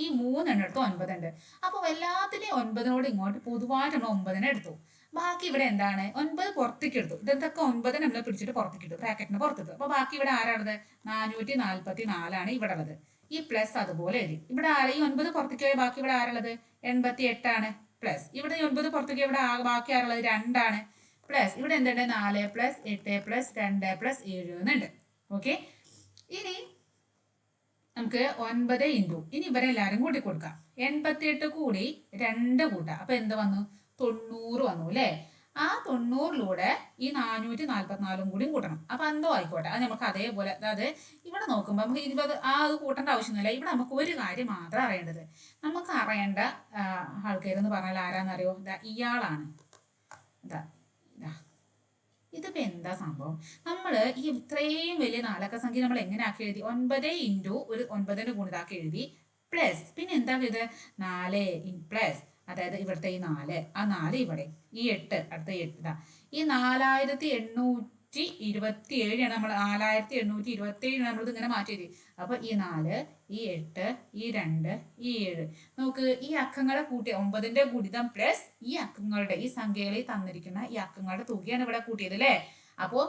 ഈ 3 എടുത്ത് 9 ഉണ്ട്. അപ്പൊ എല്ലാത്തിനെയും 9നോട് ഇങ്ങോട്ട് പൊതുവായിട്ട് നമ്മൾ 9നെ എടുത്തു. ബാക്കി ഇവിടെ എന്താണ് 9 പുറത്തേക്ക് എടുത്തു. ഇതൊക്കെ 9 നമ്മൾ പിടിച്ചിട്ട് പുറത്തേക്ക് എടുത്തു, ബ്രാക്കറ്റിന് പുറത്തെടുത്തു. അപ്പൊ ബാക്കി ഇവിടെ ആരാണത്? 444 ഇവിടെ ഉള്ളത്. ഈ പ്ലസ് അതുപോലെ എഴുതി. ഇവിടെ ഈ 9 പുറത്തേക്ക് പോയ ബാക്കി ഇവിടെ ആരുള്ളത്? 88 ആണ്. പ്ലസ് ഇവിടെ 9 പുറത്തേക്ക് ഇവിടെ ബാക്കി ആരുള്ളത്? 2 ആണ്. പ്ലസ് ഇവിടെ എന്തുണ്ട്? 4 പ്ലസ് 8 പ്ലസ് 2 പ്ലസ് 7 എന്നുണ്ട്. ഓക്കെ, ഇനി നമുക്ക് 9 ഇൻറ്റു ഇനി ഇവരെല്ലാരും കൂട്ടി കൊടുക്കാം. 88 കൂടി 2 കൂട്ടാം. അപ്പൊ എന്ത് വന്നു? 90 വന്നു അല്ലേ? ആ 90ലൂടെ ഈ 444 കൂടി കൂട്ടണം. അപ്പൊ എന്തോ ആയിക്കോട്ടെ, അത് നമുക്ക് അതേപോലെ, അതായത് ഇവിടെ നോക്കുമ്പോൾ നമുക്ക് 20 അത് കൂട്ടേണ്ട ആവശ്യമൊന്നുമില്ല. ഇവിടെ നമുക്ക് ഒരു കാര്യം മാത്രം അറിയേണ്ടത്. നമുക്ക് അറിയേണ്ട ആൾക്കാരെന്ന് പറഞ്ഞാൽ ആരാന്നറിയോ? ഇയാളാണ്. ഇതാ ഇതാ ഇതിപ്പോ എന്താ സംഭവം? നമ്മൾ ഈ ഇത്രയും വലിയ നാലക്ക സംഖ്യ നമ്മൾ എങ്ങനെ ആക്കി എഴുതി? 9 ഇൻറ്റു ഒരു 9ന്റെ ഗുണിതാക്കി എഴുതി, പ്ലസ് പിന്നെ എന്താ ഇത്? 4 പ്ലസ്, അതായത് ഇവിടുത്തെ ഈ 4, ആ 4 ഇവിടെ, ഈ 8 അടുത്ത 8, ഈ 4827 നമ്മൾ 4827 നമ്മളിത് ഇങ്ങനെ മാറ്റി എഴുതി. അപ്പൊ ഈ 4, ഈ 8, ഈ 2, ഈ 7, നോക്ക് ഈ അക്കങ്ങളെ കൂട്ടിയ 9ന്റെ ഗുണിതം പ്ലസ് ഈ അക്കങ്ങളുടെ ഈ സംഖ്യകളിൽ തന്നിരിക്കുന്ന ഈ അക്കങ്ങളുടെ തുകയാണ് ഇവിടെ കൂട്ടിയത് അല്ലേ? അപ്പോ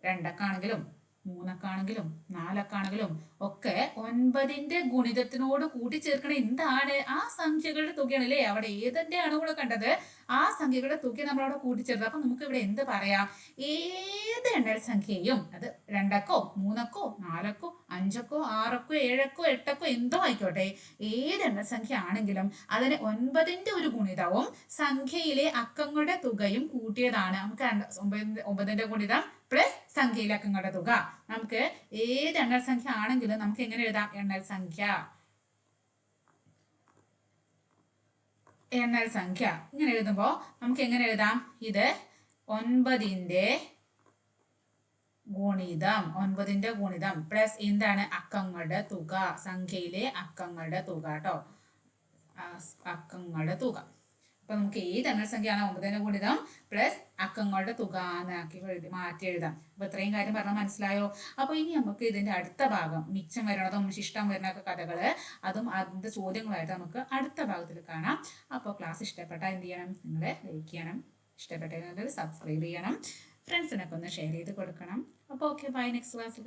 2 അക്കാണെങ്കിലും 3 അക്കാണെങ്കിലും 4 അക്കാണെങ്കിലും ഒക്കെ 9ന്റെ ഗുണിതത്തിനോട് കൂട്ടിച്ചേർക്കണ എന്താണ്? ആ സംഖ്യകളുടെ തുകയാണ് അല്ലേ? അവിടെ ഏതിന്റെ ആണ് കൂടെ കണ്ടത്? ആ സംഖ്യകളുടെ തുക നമ്മൾ അവിടെ കൂട്ടിച്ചേർത്തത്. അപ്പൊ നമുക്ക് ഇവിടെ എന്ത് പറയാം? ഏത് എണ്ണൽ സംഖ്യയും, അത് 2 അക്കോ 3 അക്കോ 4 അക്കോ 5 അക്കോ 6 അക്കോ 7 അക്കോ 8 അക്കോ എന്തോ ആയിക്കോട്ടെ, ഏത് എണ്ണൽ സംഖ്യ ആണെങ്കിലും അതിന് 9ന്റെ ഒരു ഗുണിതവും സംഖ്യയിലെ അക്കങ്ങളുടെ തുകയും കൂട്ടിയതാണ്. നമുക്ക് 9ന്റെ ഗുണിതം പ്ലസ് സംഖ്യയിലെ അക്കങ്ങളുടെ തുക. നമുക്ക് ഏത് എണ്ണൽ സംഖ്യ ആണെങ്കിലും നമുക്ക് എങ്ങനെ എഴുതാം? എണ്ണൽ സംഖ്യ ഇങ്ങനെ എഴുതുമ്പോ നമുക്ക് എങ്ങനെ എഴുതാം? ഇത് 9ന്റെ ഗുണിതം പ്ലസ് എന്താണ്? അക്കങ്ങളുടെ തുക, സംഖ്യയിലെ അക്കങ്ങളുടെ തുക കേട്ടോ, അക്കങ്ങളുടെ തുക. അപ്പൊ നമുക്ക് ഏത് എണ്ണൽ സംഖ്യയാണ് 9ന്റെ ഗുണിതം പ്ലസ് അക്കങ്ങളുടെ തുക എന്നാക്കി മാറ്റി എഴുതാം. അപ്പൊ ഇത്രയും കാര്യം പറഞ്ഞാൽ മനസ്സിലായോ? അപ്പൊ ഇനി നമുക്ക് ഇതിന്റെ അടുത്ത ഭാഗം, മിച്ചം വരണതും ശിഷ്ടം വരുന്നൊക്കെ കഥകള്, അതും അതിന്റെ ചോദ്യങ്ങളായിട്ട് നമുക്ക് അടുത്ത ഭാഗത്തിൽ കാണാം. അപ്പോൾ ക്ലാസ് ഇഷ്ടപ്പെട്ടാൽ എന്ത് ചെയ്യണം? നിങ്ങൾ ലൈക്ക് ചെയ്യണം, ഇഷ്ടപ്പെട്ടെങ്കിൽ സബ്സ്ക്രൈബ് ചെയ്യണം, ഫ്രണ്ട്സിനൊക്കെ ഒന്ന് ഷെയർ ചെയ്ത് കൊടുക്കണം. അപ്പോൾ ഓക്കെ, ബൈ, നെക്സ്റ്റ് ക്ലാസ്സിൽ